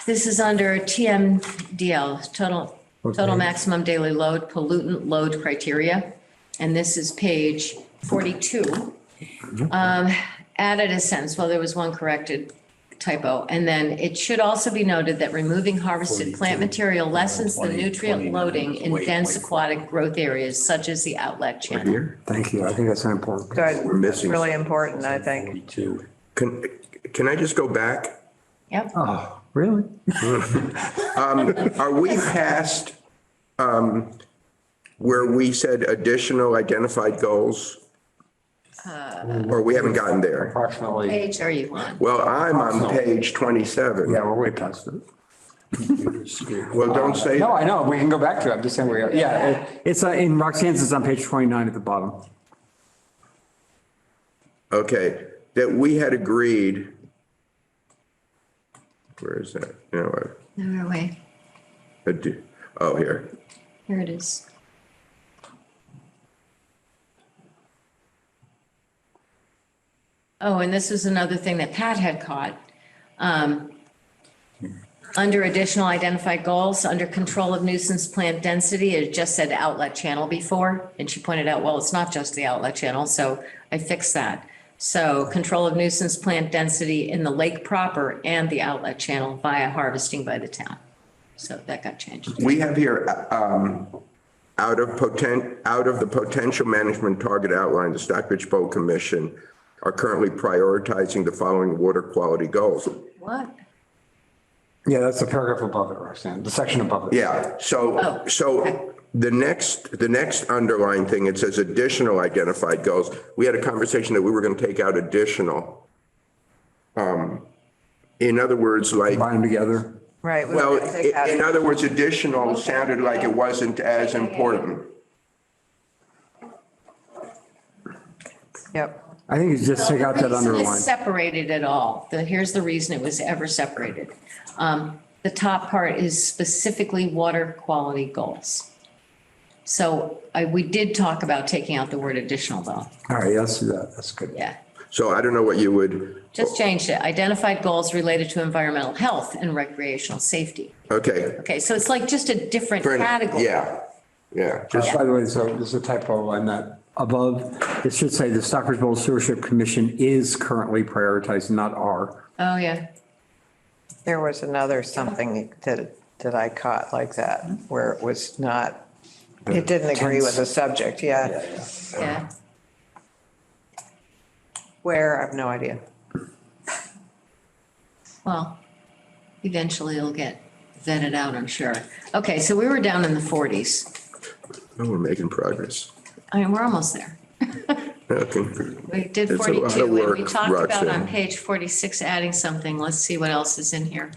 this is under TMDL, total maximum daily load, pollutant load criteria. And this is page 42. Added a sentence, well, there was one corrected typo. And then it should also be noted that removing harvested plant material lessens the nutrient loading in dense aquatic growth areas such as the outlet channel. Here, Thank you. I think that's important. Good. We're missing- Really important, I think. 42. can I just go back? Yep, Oh, really? Are we past where we said additional identified goals? Or we haven't gotten there? Approximately. page are you on? Well, I'm on page 27. Yeah, we're way past it. Well, don't say, No, I know. We can go back to it. I'm just saying we are. Yeah, it's in Roxanne's, it's on page 29 at the bottom. okay, that we had agreed. Where is that? You know what? No, wait, Oh, here. here it is. Oh, and this was another thing that Pat had caught. Under additional identified goals, under control of nuisance plant density, it just said outlet channel before. And she pointed out, well, it's not just the outlet channel, so I fixed that. So control of nuisance plant density in the lake proper and the outlet channel via harvesting by the town. So that got changed. We have here, out of the potential management target outlined, the Stockbridge Bowl Commission are currently prioritizing the following water quality goals. What? Yeah, that's the paragraph above it, Roxanne, the section above it. Yeah, Oh, so the next underlying thing, it says additional identified goals. We had a conversation that we were going to take out additional. In other words, like, Combine them together. Right. we well, were gonna take out- in other words, additional sounded like it wasn't as important. Yep. I think it's just take out that The reason underline. it's separated at all, here's the reason it was ever separated. The top part is specifically water quality goals. So we did talk about taking out the word additional though. All right, let's do that. That's good. Yeah, So I don't know what you would, just changed it. Identified goals related to environmental health and recreational safety. okay. Okay, so it's like just a different category. Yeah, just, By the way, so there's a typo on that above. It should say the Stockbridge Bowl Stewardship Commission is currently prioritized, not are. Oh, yeah. There was another something that I caught like that, where it was not, it didn't agree with the subject, yeah. Yeah. Where, I have no idea. Well, eventually it'll get vetted out, I'm sure. Okay, so we were down in the 40s. oh, we're making progress. I mean, we're almost there. Okay. We did It's a lot of 42, and we work, talked about on Roxanne. page 46 adding something. Let's see what else is in here.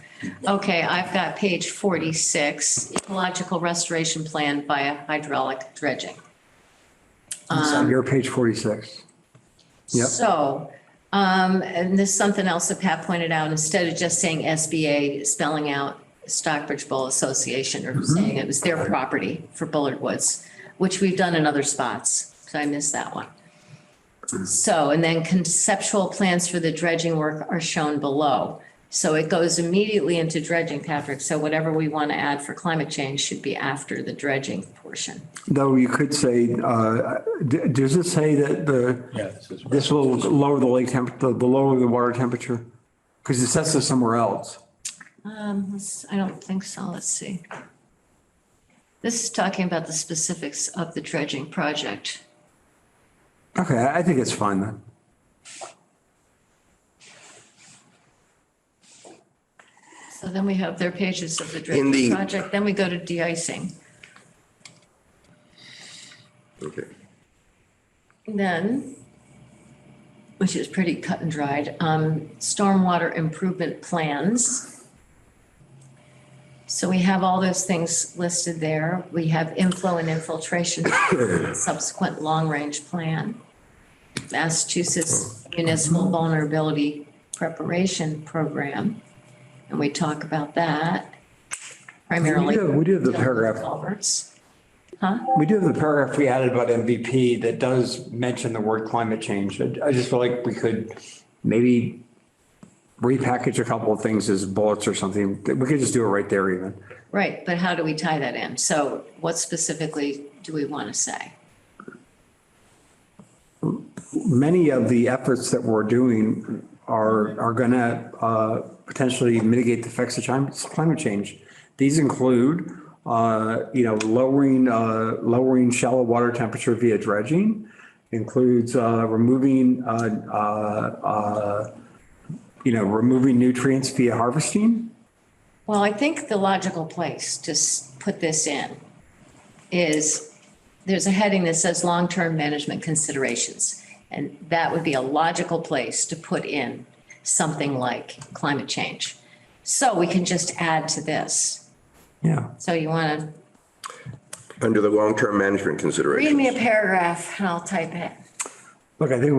Okay, I've got page 46, ecological restoration plan via hydraulic dredging. You're page 46. Yep. So, and this is something else that Pat pointed out, instead of just saying SBA, spelling out Stockbridge Bowl Association, or saying it was their property for Bullard Woods, which we've done in other spots, so I missed that one. So, and then conceptual plans for the dredging work are shown below. So it goes immediately into dredging, Patrick, so whatever we want to add for climate change should be after the dredging portion. Though you could say, does it say that this will lower the lake temperature, the lower the water temperature? Because it says this somewhere else. I don't think so, let's see. This is talking about the specifics of the dredging project. Okay, I think it's fine then. So then we have their pages of the In the- dredging project, then we go to de-icing. Okay. Then, which is pretty cut and dried, stormwater improvement plans. So we have all those things listed there. We have inflow and infiltration, subsequent long-range plan. Massachusetts Municipal Vulnerability Preparation Program. And we talk about that primarily. We do have the paragraph. Culverts. We do have the paragraph we added about MVP that does mention the word climate change. I just feel like we could maybe repackage a couple of things as bullets or something. We could just do it right there even. Right, but how do we tie that in? So what specifically do we want to say? Many of the efforts that we're doing are going to potentially mitigate the effects of climate change. These include, lowering shallow water temperature via dredging. Includes removing nutrients via harvesting. Well, I think the logical place to put this in is, there's a heading that says long-term management considerations. And that would be a logical place to put in something like climate change. So we can just add to this. Yeah. So you want to Under the long-term management read considerations. me a paragraph and I'll type it. Look, I think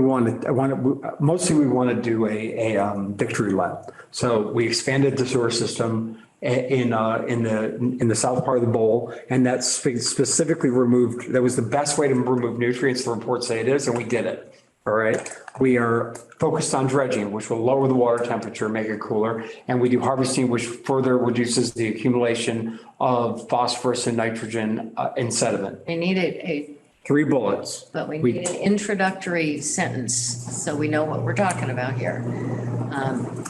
mostly we want to do a victory lap. So we expanded the sewer system in the south part of the bowl, and that's specifically removed. That was the best way to remove nutrients. The reports say it is, and we did it. All right. We are focused on dredging, which will lower the water temperature, make it cooler, and we do harvesting, which further reduces the accumulation of phosphorus and nitrogen in sediment. We needed 3 bullets. but we need an introductory sentence so we know what we're talking about here.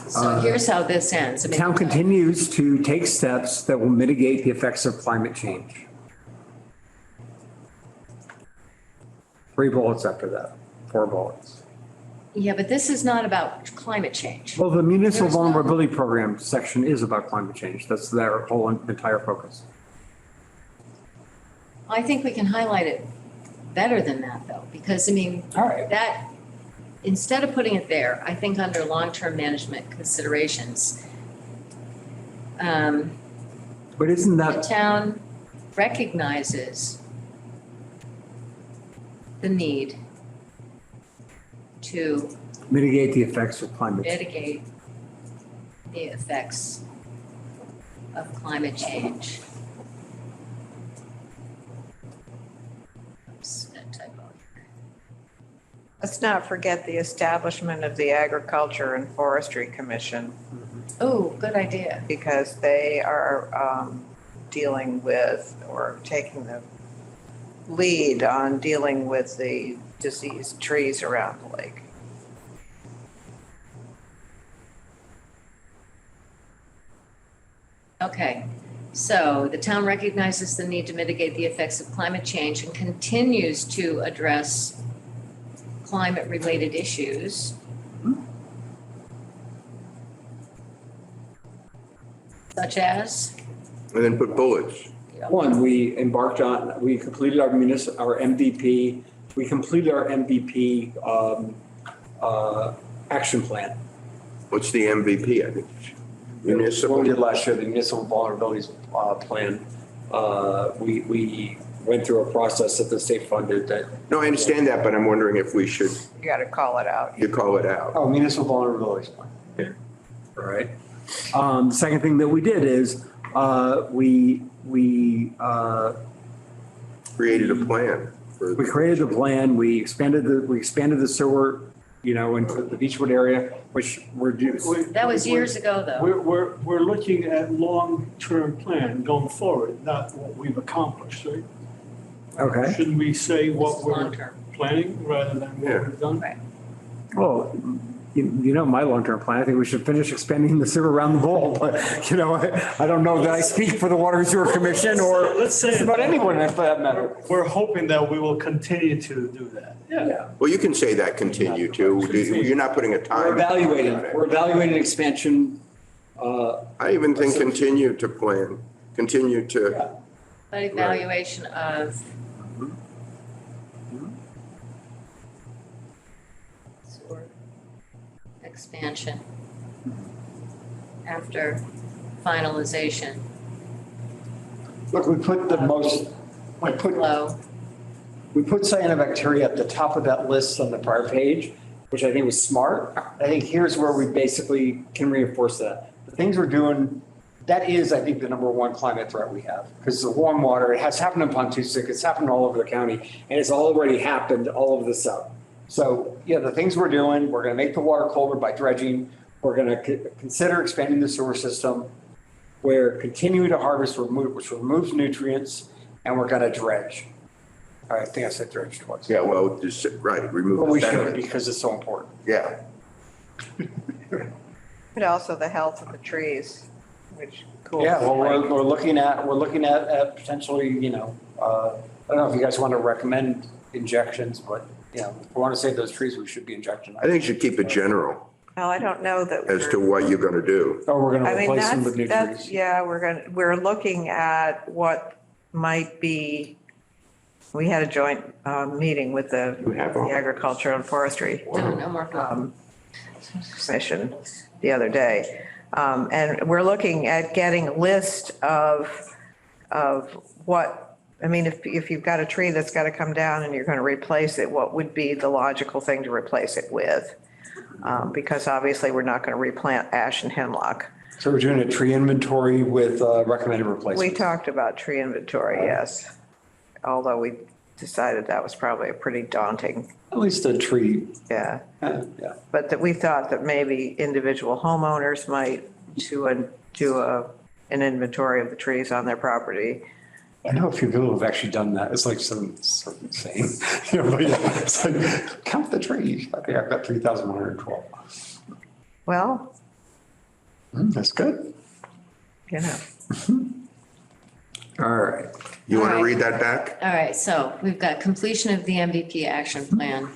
So here's how this ends. I mean, Town continues to take steps that will mitigate the effects of climate change. 3 bullets after that, 4 bullets. Yeah, but this is not about climate change. Well, the municipal There's no- vulnerability program section is about climate change. That's their whole entire focus. I think we can highlight it better than that though, because I mean, All right. that, instead of putting it there, I think under long-term management considerations, But isn't the that, town recognizes the need to mitigate the effects of climate change? mitigate the effects of climate change. Oops, that typo. Let's not forget the establishment of the Agriculture and Forestry Commission, Oh, good idea. because they are dealing with, or taking the lead on dealing with the diseased trees around the lake. Okay, so the town recognizes the need to mitigate the effects of climate change and continues to address climate-related issues. Such as? And then put bullets. One, we completed our MVP we completed our MVP action plan. What's the MVP? I think What we municipal. did last year, the municipal vulnerabilities plan. We went through a process that the state funded that. No, I understand that, but I'm wondering if we should, You got to call it out. you call it out. Oh, municipal vulnerabilities plan. All right. The second thing that we did is, we Created a plan for. created the plan, we expanded the sewer, into the Beechwood area, which reduced. That was years ago, though. We're looking at long-term plan going forward, not what we've accomplished, right? Okay. Shouldn't we say what This is we're long-term. planning rather than Yeah. what we've done? Right. Well, my long-term plan, I think we should finish expanding the sewer around the bowl, but, I don't know that I speak for the Water and Sewer Commission or Let's say- about anyone for that matter. We're hoping that we will continue to do that. Yeah. Well, you can say that continue to. You're not putting a time. We're evaluating expansion. I even think continue to plan, continue to. But evaluation of sewer expansion after finalization, Look, we put low. we put cyanobacteria at the top of that list on the prior page, which I think was smart. I think here's where we basically can reinforce that. The things we're doing, that is, I think, the number one climate threat we have. Because the warm water, it has happened in Pontusic, it's happened all over the county, and it's already happened all over the south. So, the things we're doing, we're gonna make the water colder by dredging. We're gonna consider expanding the sewer system. We're continuing to harvest, which removes nutrients, and we're gonna dredge. All right, I think I said dredge twice. Yeah, well, just, right, remove But the we should, sediment. because it's so important. Yeah. But also the health of the trees, which cools. Yeah, well, the lake. we're looking at potentially, I don't know if you guys want to recommend injections, but, if we want to save those trees, we should be injecting. I think you should keep it general Well, I don't know that. as to what you're going to do. Or we're going I to mean, replace them with new that's, trees. yeah, we're looking at what might be, we had a joint meeting with the You have all- Agriculture and Forestry No more. Commission the other day. And we're looking at getting a list of what, I mean, if you've got a tree that's got to come down and you're going to replace it, what would be the logical thing to replace it with? Because obviously we're not going to replant ash and hemlock. So we're doing a tree inventory with recommended We replacements. talked about tree inventory, yes. Although we decided that was probably a pretty daunting, At least a tree, yeah. yeah. But that we thought that maybe individual homeowners might do an inventory of the trees on their property. I know a few people have actually done that. It's like some insane, but yeah, it's like, count the trees. I think I've got 3,112. Well, That's good. you know, All right. You want All to right. read that back? All right, so we've got completion of the MVP action plan,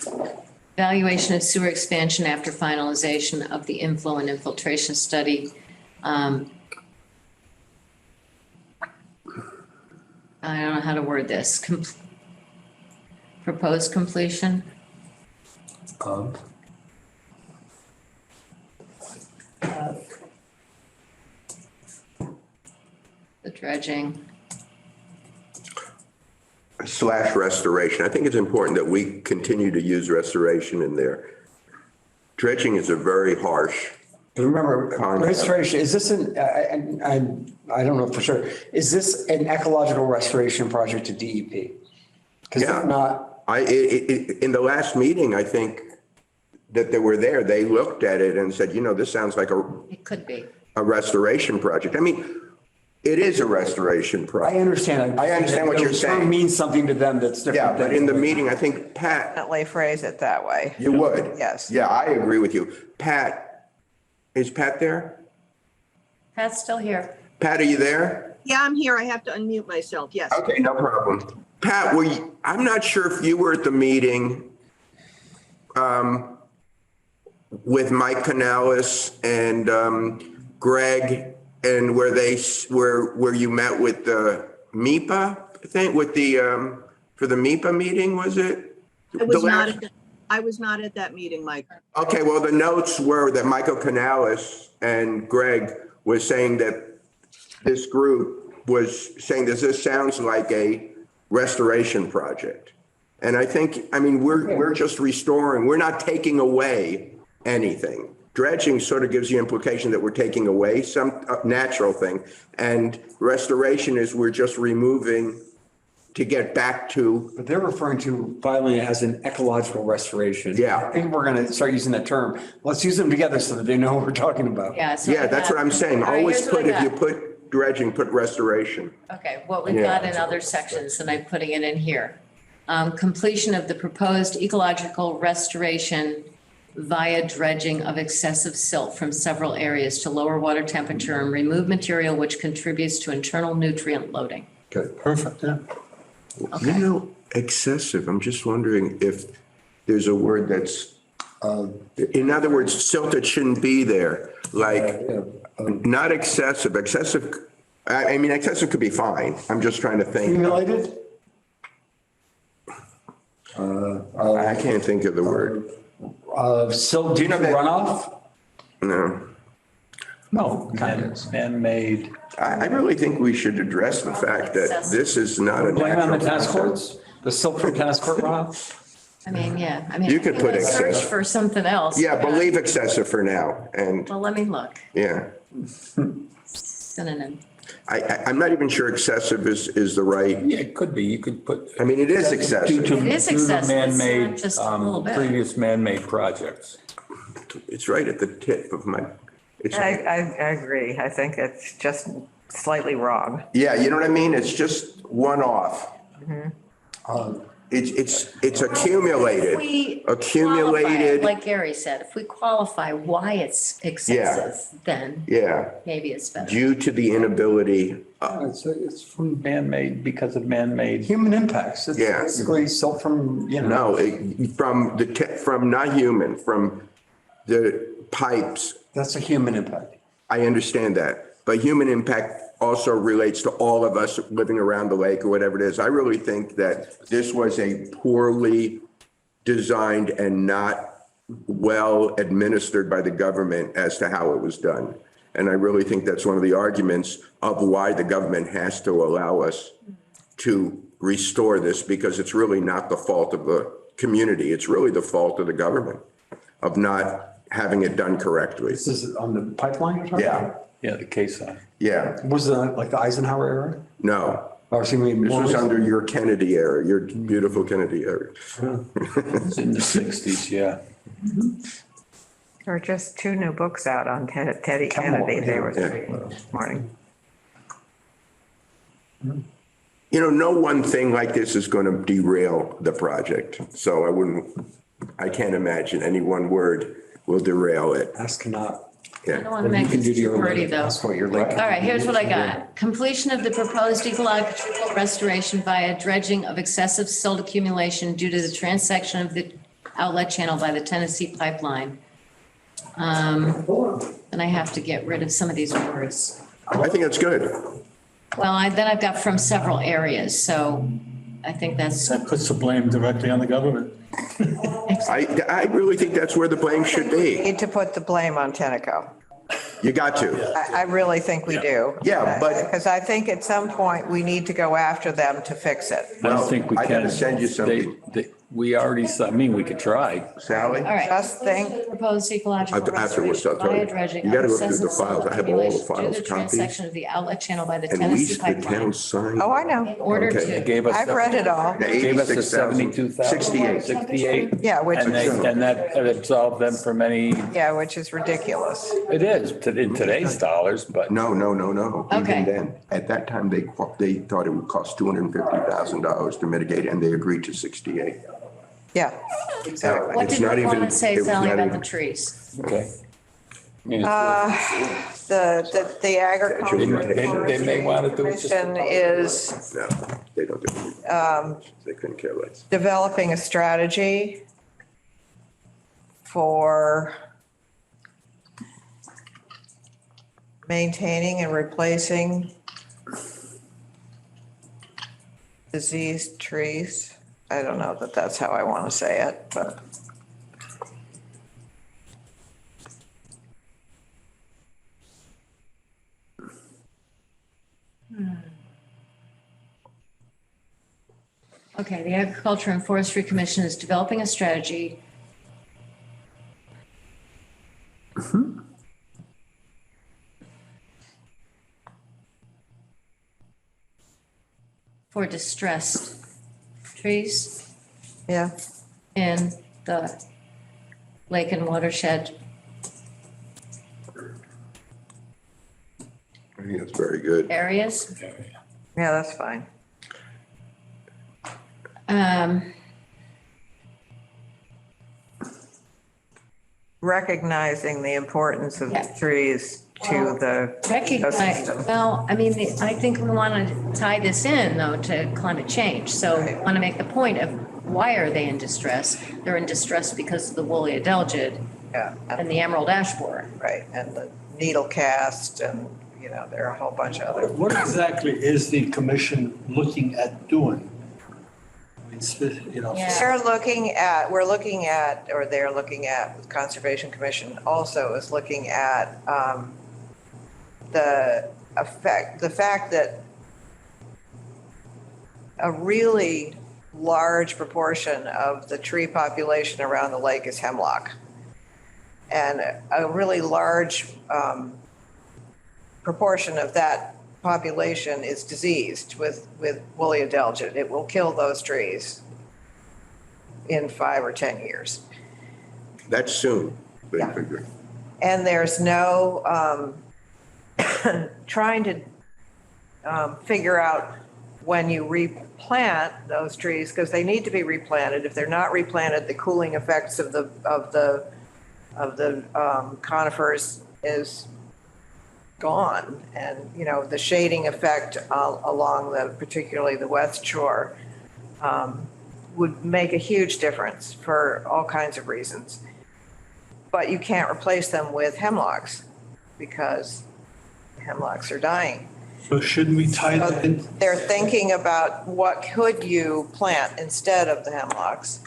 evaluation of sewer expansion after finalization of the inflow and infiltration study. I don't know how to word this. Proposed completion, the dredging. / restoration. I think it's important that we continue to use restoration in there. Dredging is a very harsh. Remember, Concept. restoration, is this I don't know for sure, is this an ecological restoration project to DEP? Because Yeah. if not, In the last meeting, I think that they were there, they looked at it and said, this sounds like It could be. a restoration project. I mean, it is a restoration I project. understand. I understand what you're The term saying. means something to them that's different. Yeah, but than- in the meeting, I think Pat, definitely phrase it that way. you would. Yes. Yeah, I agree with you. Pat, is Pat there? Pat's still here. Pat, are you there? Yeah, I'm here. I have to unmute myself. Yes. Okay, no problem. Pat, I'm not sure if you were at the meeting with Mike Canales and Greg, and where you met with the MIPA, I think, with the for the MIPA meeting, was it? I was not at that meeting, Mike. Okay, well, the notes were that Michael Canales and Greg was saying that this group was saying that this sounds like a restoration project. And I think, I mean, we're just restoring, we're not taking away anything. Dredging sort of gives the implication that we're taking away some natural thing. And restoration is we're just removing to get back to, But they're referring to violating it as an ecological restoration. Yeah. I think we're going to start using that term. Let's use them together so that they know what we're talking about. Yeah. So yeah, I that's got- what I'm saying. All right, Always here's what put, I if you got. put dredging, put restoration. Okay, what we've Yeah. got in other sections, and I'm putting it in here. Completion of the proposed ecological restoration via dredging of excessive silt from several areas to lower water temperature and remove material which contributes to internal nutrient loading. Perfect, yeah. You know, excessive, I'm just wondering if there's a word that's, in other words, silted shouldn't be there, like, not excessive, I mean, excessive could be fine, I'm just trying to think. Accumulated? I can't think of the word, Silt due to know that- runoff? no. No. Man-made. I really think we should address the fact that this is not a Blame on the natural tennis process. courts? The silt from tennis court runoff? I mean, yeah, I mean. You could put let's search excessive. for something else. Yeah, but leave excessive for now, and, Well, let me look. yeah. Synonym. I'm not even sure excessive is the right, Yeah, it could be. You could put. I mean, it is Due excessive. to- It is due to excessive. It's not Man-made, just a little bit. previous man-made projects. It's right at the tip of my, it's, I agree. I think it's just slightly wrong. yeah, you know what I mean? It's just one off. It's accumulated, If we accumulated, qualify, like Gary said, if we qualify why it's excessive, then yeah, maybe it's better. due to the inability, It's from man-made because of man-made. Human impacts. It's Yeah. basically silt from, no, from the, from not human, from the pipes. That's a human impact. I understand that, but human impact also relates to all of us living around the lake or whatever it is. I really think that this was a poorly designed and not well administered by the government as to how it was done. And I really think that's one of the arguments of why the government has to allow us to restore this, because it's really not the fault of the community. It's really the fault of the government of not having it done correctly. This is on the pipeline you're talking Yeah, about? Yeah, the case on. yeah, Was it like the Eisenhower era? no. Or see, we This was under your Kennedy era, your beautiful Kennedy era. It's in the 60s, yeah. There are just two new books out on Teddy Kennedy. They were reading this morning. You know, no one thing like this is going to derail the project. So I can't imagine any one word will derail it. Ask cannot. I don't Yeah. want to make can this do to too your wordy link. though. That's what your link. All right, here's what I got. Completion of the proposed ecological restoration via dredging of excessive silt accumulation due to the transection of the outlet channel by the Tennessee pipeline. And I have to get rid of some of these words. I think that's good. Well, then I've got from several areas, so I think that's, That puts the blame directly on the government. I really think that's where the blame should be. Need to put the blame on Tenneco. You got to. I really think we do. Yeah, but- Because I think at some point we need to go after them to fix it. I don't think we I can. gotta send you something. We already, I mean, we could try. Sally? all right. Just think- Proposed ecological Afterwards, I'll restoration tell via you. dredging You of gotta go through the excessive silt files. I have all the accumulation due to files, the copies. transection of the outlet channel by the And Tennessee least the pipeline. town signed. Oh, I In know. order Okay. They to, gave us. I've read it all. The Gave us the 86,000. 72,000. 68. 68. Yeah, which And is, that absolved them from any, yeah, which is ridiculous. it is in today's dollars, but. No. Okay. Even then, at that time, they thought it would cost $250,000 to mitigate, and they agreed to 68. Yeah, exactly. what It's did not you want even- to say, it was Sally, not about even- the trees? Okay. I mean, it's- The agricultural. They may want to do it just. Commission is No, they don't do it. They couldn't care less. developing a strategy for maintaining and replacing diseased trees. I don't know that that's how I want to say it, but. Okay, the Agriculture and Forestry Commission is developing a strategy. For distressed trees Yeah, in the lake and watershed. I think that's very good. Areas. yeah, that's fine. Recognizing the importance of Yeah. trees to the Recognize, ecosystem. well, I mean, I think we want to tie this in though to climate change. So we Right. want to make the point of why are they in distress? They're in distress because of the woolly adelgid Yeah, and the emerald ash borer. right, and the needle cast and, there are a whole bunch of other. What exactly is the commission looking at doing? I mean, Yeah. We're looking at, or they're looking at, the Conservation Commission also is looking at the fact that a really large proportion of the tree population around the lake is hemlock. And a really large proportion of that population is diseased with woolly adelgid. It will kill those trees in 5 or 10 years. That's soon. Yeah. And there's no trying to figure out when you replant those trees, because they need to be replanted. If they're not replanted, the cooling effects of the conifers is gone. And, the shading effect along particularly the west shore would make a huge difference for all kinds of reasons. But you can't replace them with hemlocks because hemlocks are dying. So shouldn't we tie that in? They're thinking about what could you plant instead of the hemlocks.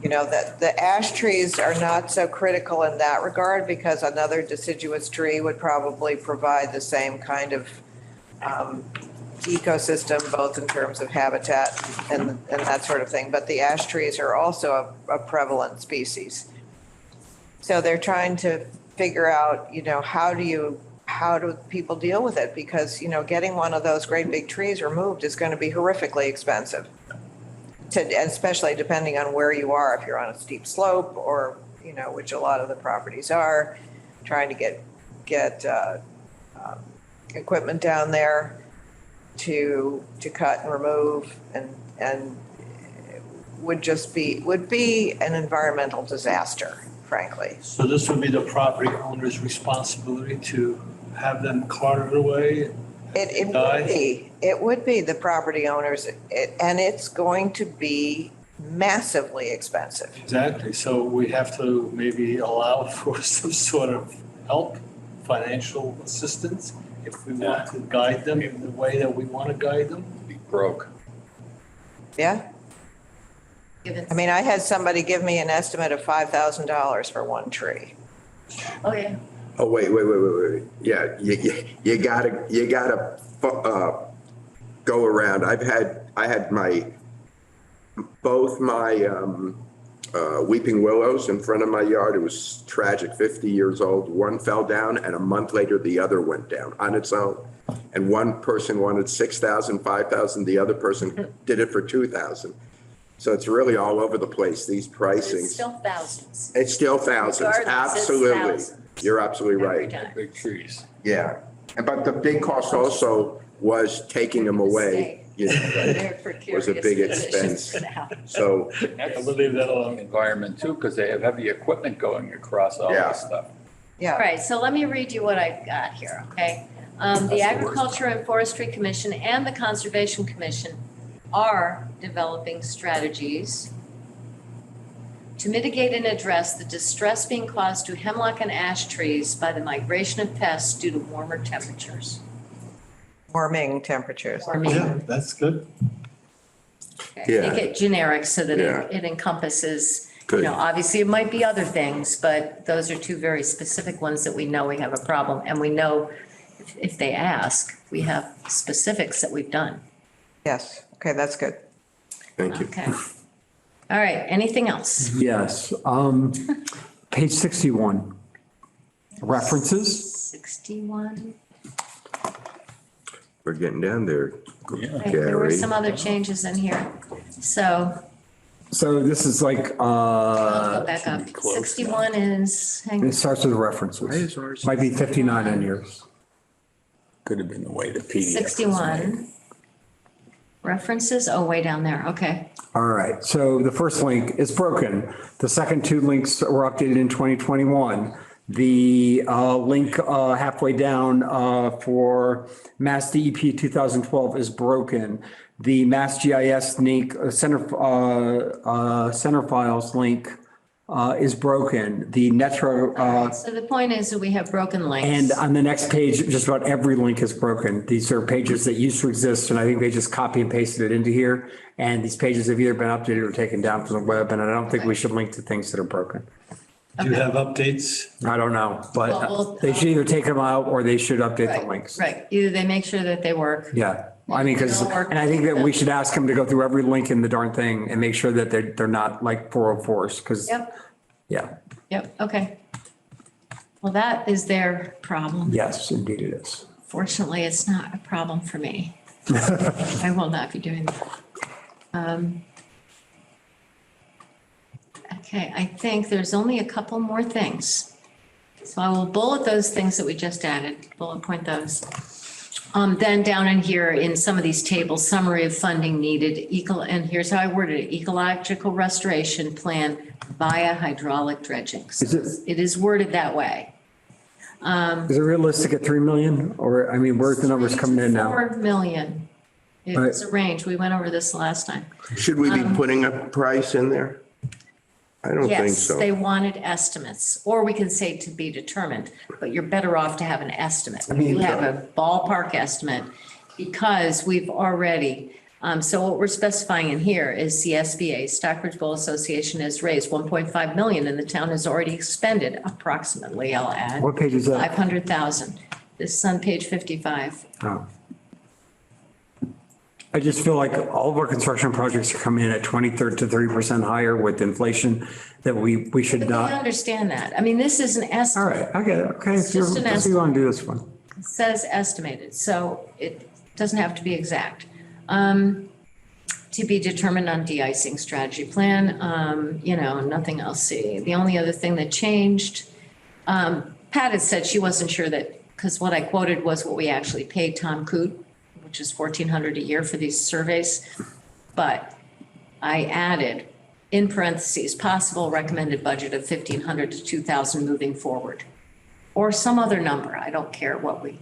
That the ash trees are not so critical in that regard because another deciduous tree would probably provide the same kind of ecosystem, both in terms of habitat and that sort of thing. But the ash trees are also a prevalent species. So they're trying to figure out, how do people deal with it? Because, getting one of those great big trees removed is going to be horrifically expensive. Especially depending on where you are, if you're on a steep slope or, which a lot of the properties are, trying to get equipment down there to cut and remove and would be an environmental disaster, frankly. So this would be the property owner's responsibility to have them carted away? It would be the property owners, and it's going to be massively expensive. Exactly. So we have to maybe allow for some sort of help, financial assistance, if we want to guide them in the way that we want to guide them. Be broke. Yeah? I mean, I had somebody give me an estimate of $5,000 for one tree. Oh, yeah. Oh, wait. Yeah, you gotta go around. I had both my weeping willows in front of my yard. It was tragic, 50 years old. One fell down and a month later, the other went down on its own. And one person wanted 6,000, 5,000. The other person did it for 2,000. So it's really all over the place, these pricings. It's still thousands. It's still thousands, Regardless, it's absolutely. thousands. You're absolutely Every right. time. Big trees. Yeah, but the big cost also was taking them away, They're was a precarious big positions expense. for now. So, You have to leave that alone. Environment too, because they have heavy equipment going across all Yeah. this stuff. Yeah. All right, so let me read you what I've got here, okay? The Agriculture and Forestry Commission and the Conservation Commission are developing strategies to mitigate and address the distress being caused to hemlock and ash trees by the migration of pests due to warmer temperatures. Warming temperatures. Warming. Yeah, that's good. Okay. Okay, Yeah. make it generic so that Yeah. it encompasses, you Good. know, obviously it might be other things, but those are two very specific ones that we know we have a problem. And we know if they ask, we have specifics that we've done. Yes, okay, that's good. Thank you. Okay. All right, anything else? Yes. Page 61. References. 61. We're getting down there, Right, there were Gary. some other changes in here. So So this is like, I'll go back up. 61 is, hang it on. starts with Why references. is ours- Might be 59 in yours. Could have been the way the PDF. was 61. References, oh, way down there, okay. All right, so the first link is broken. The second two links were updated in 2021. The link halfway down for Mass DEP 2012 is broken. The Mass GIS link, center files link is broken. The Netro, So the point is that we have broken links. and on the next page, just about every link is broken. These are pages that used to exist, and I think they just copy and pasted it into here. And these pages have either been updated or taken down from the web, and I don't think we should link to things that are broken. Do you have updates? I don't know, Well, but they should either take them out or they should update the Right, links. right, either they make sure that they work. Yeah, I mean, because, It'll work. and I think that we should ask them to go through every link in the darn thing and make sure that they're not like 404s, because, Yep, yeah, yep, okay. Well, that is their problem. yes, indeed it is. Fortunately, it's not a problem for me. I will not be doing that. Okay, I think there's only a couple more things. So I will bullet those things that we just added, bullet point those. Then down in here, in some of these tables, summary of funding needed, and here's how I worded it, ecological restoration plan via hydraulic dredging. So Is it is worded that way. Is it realistic at 3 million? Or, I mean, where's the numbers coming in now? 4 million. It's a range. We went over this last time. Should we be putting a price in there? I don't think Yes, so. they wanted estimates, or we can say to be determined, but you're better off to have an estimate. You have a ballpark estimate because we've already, so what we're specifying in here is the SBA, Stockbridge Bowl Association, has raised 1.5 million and the town has already expended approximately, I'll add, What page is that? 500,000. This is on page 55. Oh. I just feel like all of our construction projects are coming in at 20 to 30% higher with inflation that we should But they not. understand that. I mean, this is an All estimate. right, I get it. Okay, It's just an if you want to do this one. It says estimated, so it doesn't have to be exact. To be determined on de-icing strategy plan, nothing else. See, the only other thing that changed, Pat had said she wasn't sure that, because what I quoted was what we actually paid Tom Coote, which is $1,400 a year for these surveys. But I added, in parentheses, possible recommended budget of 1,500 to 2,000 moving forward. Or some other number, I don't care what we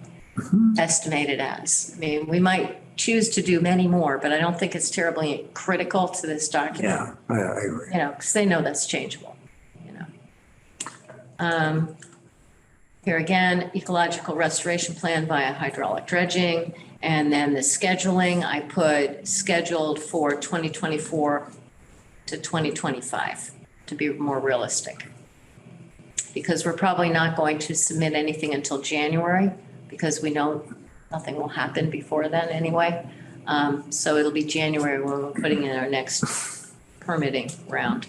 estimate it as. I mean, we might choose to do many more, but I don't think it's terribly critical to this document. Yeah, I agree. Because they know that's changeable, Here again, ecological restoration plan via hydraulic dredging. And then the scheduling, I put scheduled for 2024 to 2025 to be more realistic. Because we're probably not going to submit anything until January because we know nothing will happen before then anyway. So it'll be January when we're putting in our next permitting round.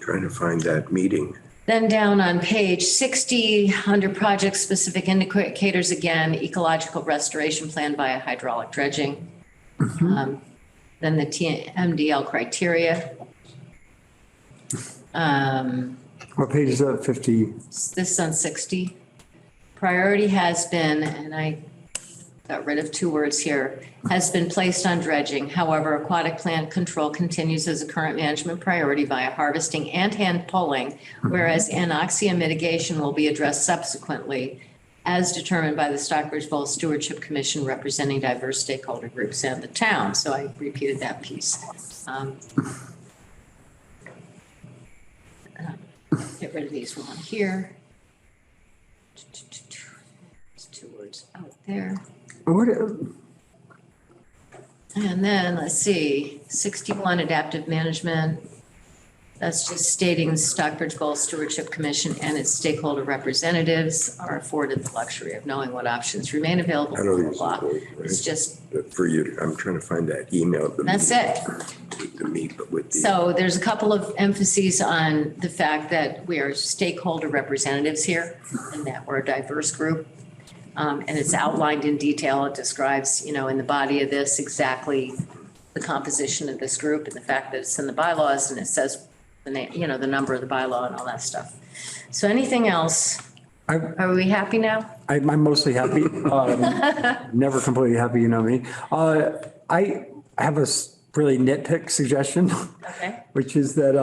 Trying to find that meeting. Then down on page 60, under project-specific indicators, again, ecological restoration plan via hydraulic dredging. Then the MDL criteria. What page is that? 50? This is on 60. Priority has been, and I got rid of 2 words here, has been placed on dredging. However, aquatic plant control continues as a current management priority via harvesting and hand pulling, whereas anoxia mitigation will be addressed subsequently as determined by the Stockbridge Bowl Stewardship Commission representing diverse stakeholder groups and the town. So I repeated that piece. Get rid of these one here. It's 2 words out there. What, And then, let's see, 61, adaptive management. That's just stating Stockbridge Bowl Stewardship Commission and its stakeholder representatives are afforded the luxury of knowing what options remain available. I know blah, these blah, are blah. great, It's right? just, For you, I'm trying to find that email. that's it. The meet, but with the. So there's a couple of emphases on the fact that we are stakeholder representatives here and that we're a diverse group. And it's outlined in detail. It describes, you know, in the body of this, exactly the composition of this group and the fact that it's in the bylaws and it says the name, you know, the number of the bylaw and all that stuff. So anything else? Are we happy now? I'm mostly happy. Never completely happy, you know me. I have a really nitpick suggestion, Okay. which is that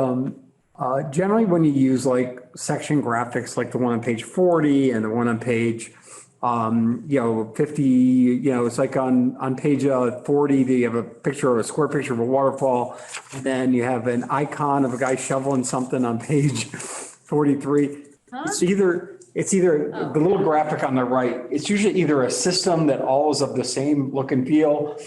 generally when you use like section graphics, like the one on page 40 and the one on page 50, it's like on page 40, you have a picture of a square picture of a waterfall. And then you have an icon of a guy shoveling something on page 43. It's either the little graphic on the right, it's usually either a system that all is of the same look and feel,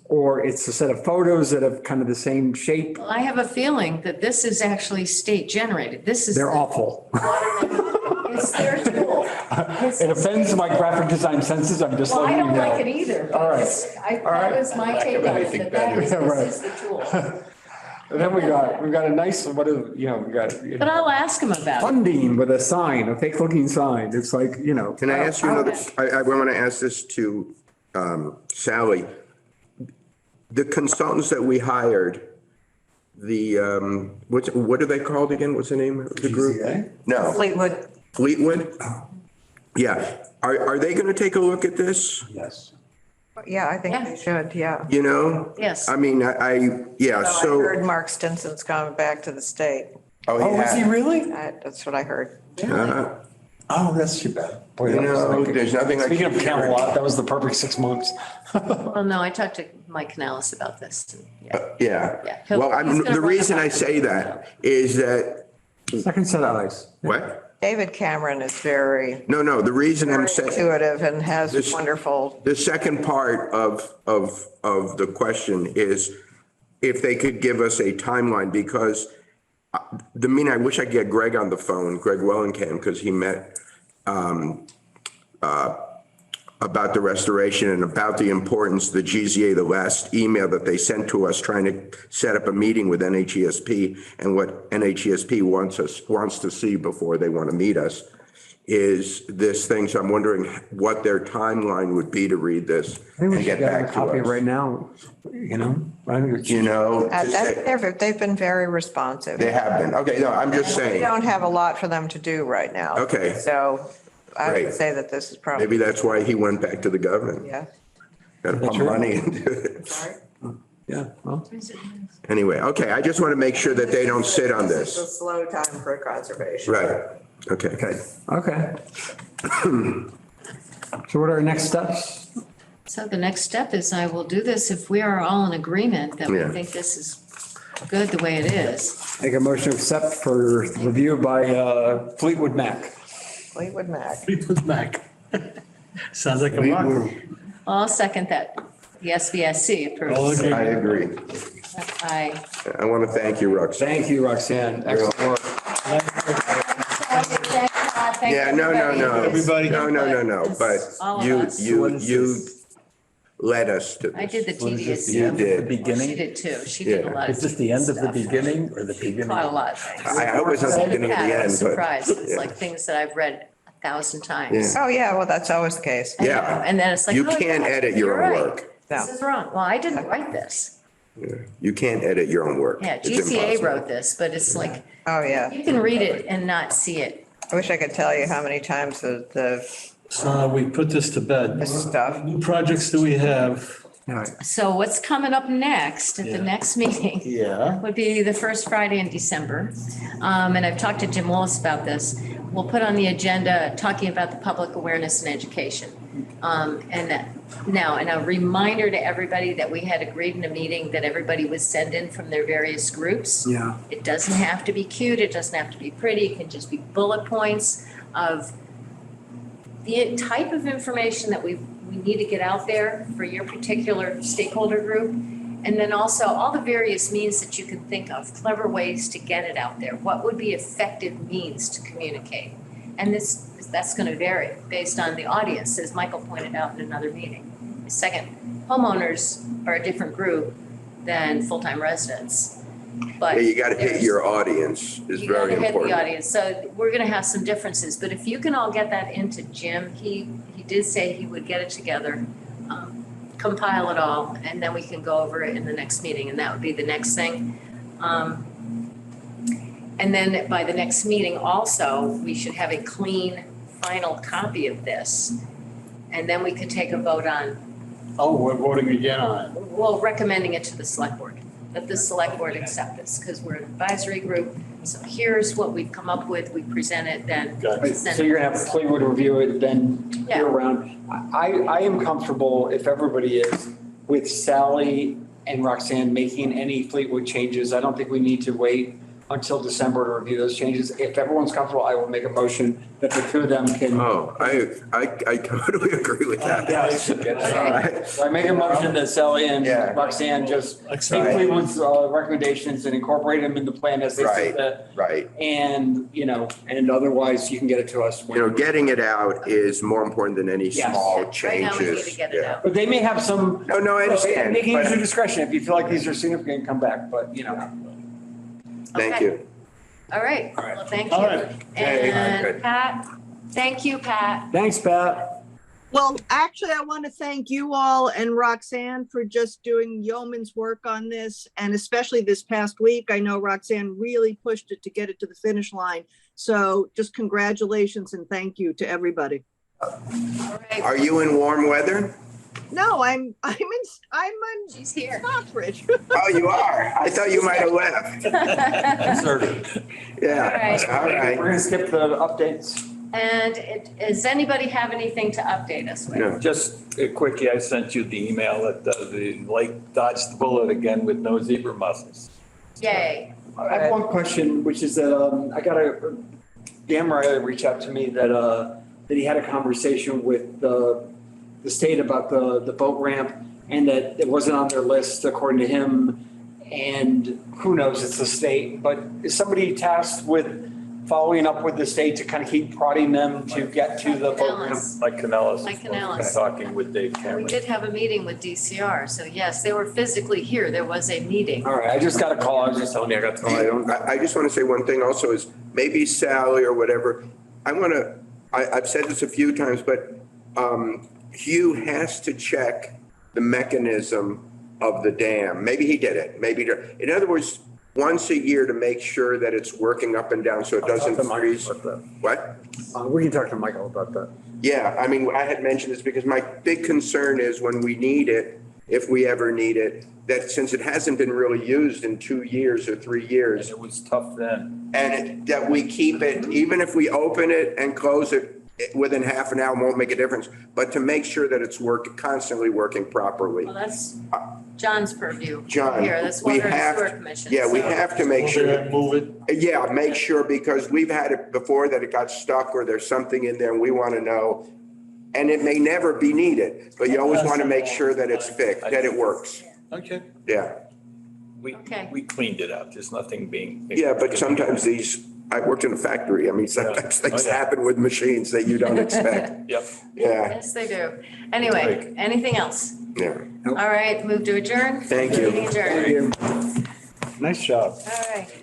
or it's a set of photos that have kind of the same shape. Well, I have a feeling that this is actually state generated. This is. They're awful. It's their tool. It offends my graphic design senses. I'm just Well, I letting you don't know. like it either. All right. That was my take on it, that Yeah, right. this is the tool. And then we've got a nice, we got But I'll ask him about it. funding with a sign, a fake looking sign. It's like, Can I ask you another, I want to ask this to Sally. The consultants that we hired, what are they called again? What's the name of the group? GCA? No, Fleetwood, Fleetwood? Yeah. Are they going to take a look at this? Yes. yeah, I think Yeah. they should, yeah. You know? Yes. I mean, yeah, I so. heard Mark Stinson's coming back to the state. Oh, is he really? That's what I heard. Oh, that's too bad. Boy, You that was know, like- there's nothing like. Speaking of Camelot, that was the perfect 6 months. Well, no, I talked to Mike Canales about this. And, yeah. Yeah. Yeah. Well, He's gonna the run reason it I by say them. that is that, Second set of eyes. what? David Cameron is very No, the reason I'm saying. intuitive and has This- wonderful, The second part of the question is if they could give us a timeline, because I wish I could get Greg on the phone, Greg Wellenkamp, because he met about the restoration and about the importance, the GZA, the last email that they sent to us trying to set up a meeting with NHESP, and what NHESP wants to see before they want to meet us is this thing. So I'm wondering what their timeline would be to read this I think we and should get get a back to copy us. right now, I think it's- You know, to say- they've been very responsive. they have been. Okay, no, I'm just We saying, don't have a lot for them to do right now. Okay. So I would Great. say that this is probably, maybe that's why he went back to the government. yeah. Got to put true? money into it. Yeah, well, Anyway, okay, I just want to make sure that they don't sit on It's a this. slow time for conservation. Right, okay. okay. So what are our next steps? So the next step is I will do this if we are all in agreement that we Yeah. think this is good the way it is. Make a motion to accept for review by Fleetwood Mac. Fleetwood Mac. Fleetwood Mac. Sounds like a rock. I'll second that. The SBSC All approves. agree. I agree. Aye. I want to thank you, Roxanne. Thank you, Roxanne. Excellent work. Yeah, no. Everybody. No, but All of you, us. you led us to this. I did the tedious. You did. She Beginning? did too. She did a Yeah. lot of. Is this the end of the stuff. beginning or the beginning? Caught a lot of things. I hope it's not the beginning of the Yeah, I end, was but. surprised. It's yeah. like things that I've read 1,000 times. Oh, yeah, well, that's always the case. I know. Yeah. And then it's like. You oh, can't yeah, edit your you're own right. work. This No. is wrong. Well, I didn't write this. You can't edit your own work. Yeah, It's GCA impossible. wrote this, but it's like, Oh, yeah. you can read it and not see it. I wish I could tell you how many times the So we put this to bed. this stuff. New projects do we have? All right. So what's coming up next at the Yeah. next meeting? Yeah. Would be the first Friday in December. And I've talked to Jim Willis about this. We'll put on the agenda talking about the public awareness and education. And a reminder to everybody that we had agreed in a meeting that everybody would send in from their various groups. Yeah. It doesn't have to be cute, it doesn't have to be pretty, it can just be bullet points of the type of information that we we need to get out there for your particular stakeholder group. And then also all the various means that you can think of, clever ways to get it out there. What would be effective means to communicate? And that's going to vary based on the audience, as Michael pointed out in another meeting. Second, homeowners are a different group than full-time residents. But Yeah, you gotta hit there's- your audience is you very gotta hit important. the audience, so we're gonna have some differences, but if you can all get that into Jim, he did say he would get it together, compile it all, and then we can go over it in the next meeting, and that would be the next thing. And then by the next meeting also, we should have a clean final copy of this. And then we could take a vote on, Oh, we're voting again on it. well, recommending it to the select board, that the select board accept this, because we're an advisory group. So here's what we've come up with, we present it, then Gotcha. send So it you're to gonna the have select- Cleveland review it, then Yeah. year round. I am comfortable, if everybody is, with Sally and Roxanne making any Fleetwood changes. I don't think we need to wait until December to review those changes. If everyone's comfortable, I will make a motion that the two of them can. Oh, I totally agree with that. Yes. All right. So I make a motion that Sally and Yeah. Roxanne just take Accept. Fleetwood's recommendations and incorporate them in the plan as they Right. see Right. And, and otherwise you can get it to us. You know, getting it out is more important than any Yes. small Right changes. now, we need to get it Yeah. out. But they may have some. No, I understand. They can use but- your discretion. If you feel like these are significant, come back, but Thank Okay. you. All right, All right. well, thank All you. right. Okay, And good. Pat, thank you, Pat. Thanks, Pat. Well, actually, I want to thank you all and Roxanne for just doing yeoman's work on this. And especially this past week, I know Roxanne really pushed it to get it to the finish line. So just congratulations and thank you to everybody. All right, Are you in warm weather? No, I'm in she's here. Stockbridge. Oh, you are? I thought you might have left. Yeah, all We're right. gonna skip the updates. And does anybody have anything to update us with? No. Just a quickie, I sent you the email that the lake dodged the bullet again with no zebra mussels. Yay. I have one question, which is that I got Dan Riley reached out to me that he had a conversation with the state about the boat ramp and that it wasn't on their list according to him. And who knows, it's the state, but is somebody tasked with following up with the state to kind of keep prodding them to get to the boat ramp? Canellis. Mike Canellis. Mike Canellis. Talking with Dave We Cameron. did have a meeting with DCR, so yes, they were physically here. There was a meeting. All right, I just got a call. I was just telling you, I got the call. I don't. I just want to say one thing also is maybe Sally or whatever, I've said this a few times, but Hugh has to check the mechanism of the dam. Maybe he did it, maybe, in other words, once a year to make sure that it's working up and down so it doesn't freeze. What? We can talk to Michael about that. Yeah, I mean, I had mentioned this because my big concern is when we need it, if we ever need it, that since it hasn't been really used in 2 years or 3 And years, it was tough then. that we keep it, even if we open it and close it within half an hour, won't make a difference, but to make sure that it's constantly working properly. Well, that's John's purview. John, Here, that's we Water and have- Sewer Commission. Yeah, we so- have to make We're sure. gonna move it. Yeah, make sure, because we've had it before that it got stuck or there's something in there and we want to know. And it may never be needed, but you always want to make sure that it's fixed, that it works. Okay. Yeah. Okay. We cleaned it up, there's nothing being. Yeah, but sometimes I worked in a factory. I mean, sometimes Yeah. things Oh, yeah. happen with machines that you don't expect. Yep. Yeah, Yes, they do. Anyway, anything else? yeah. All right, move to adjourn. Thank you. Meeting adjourned. Nice job. All right.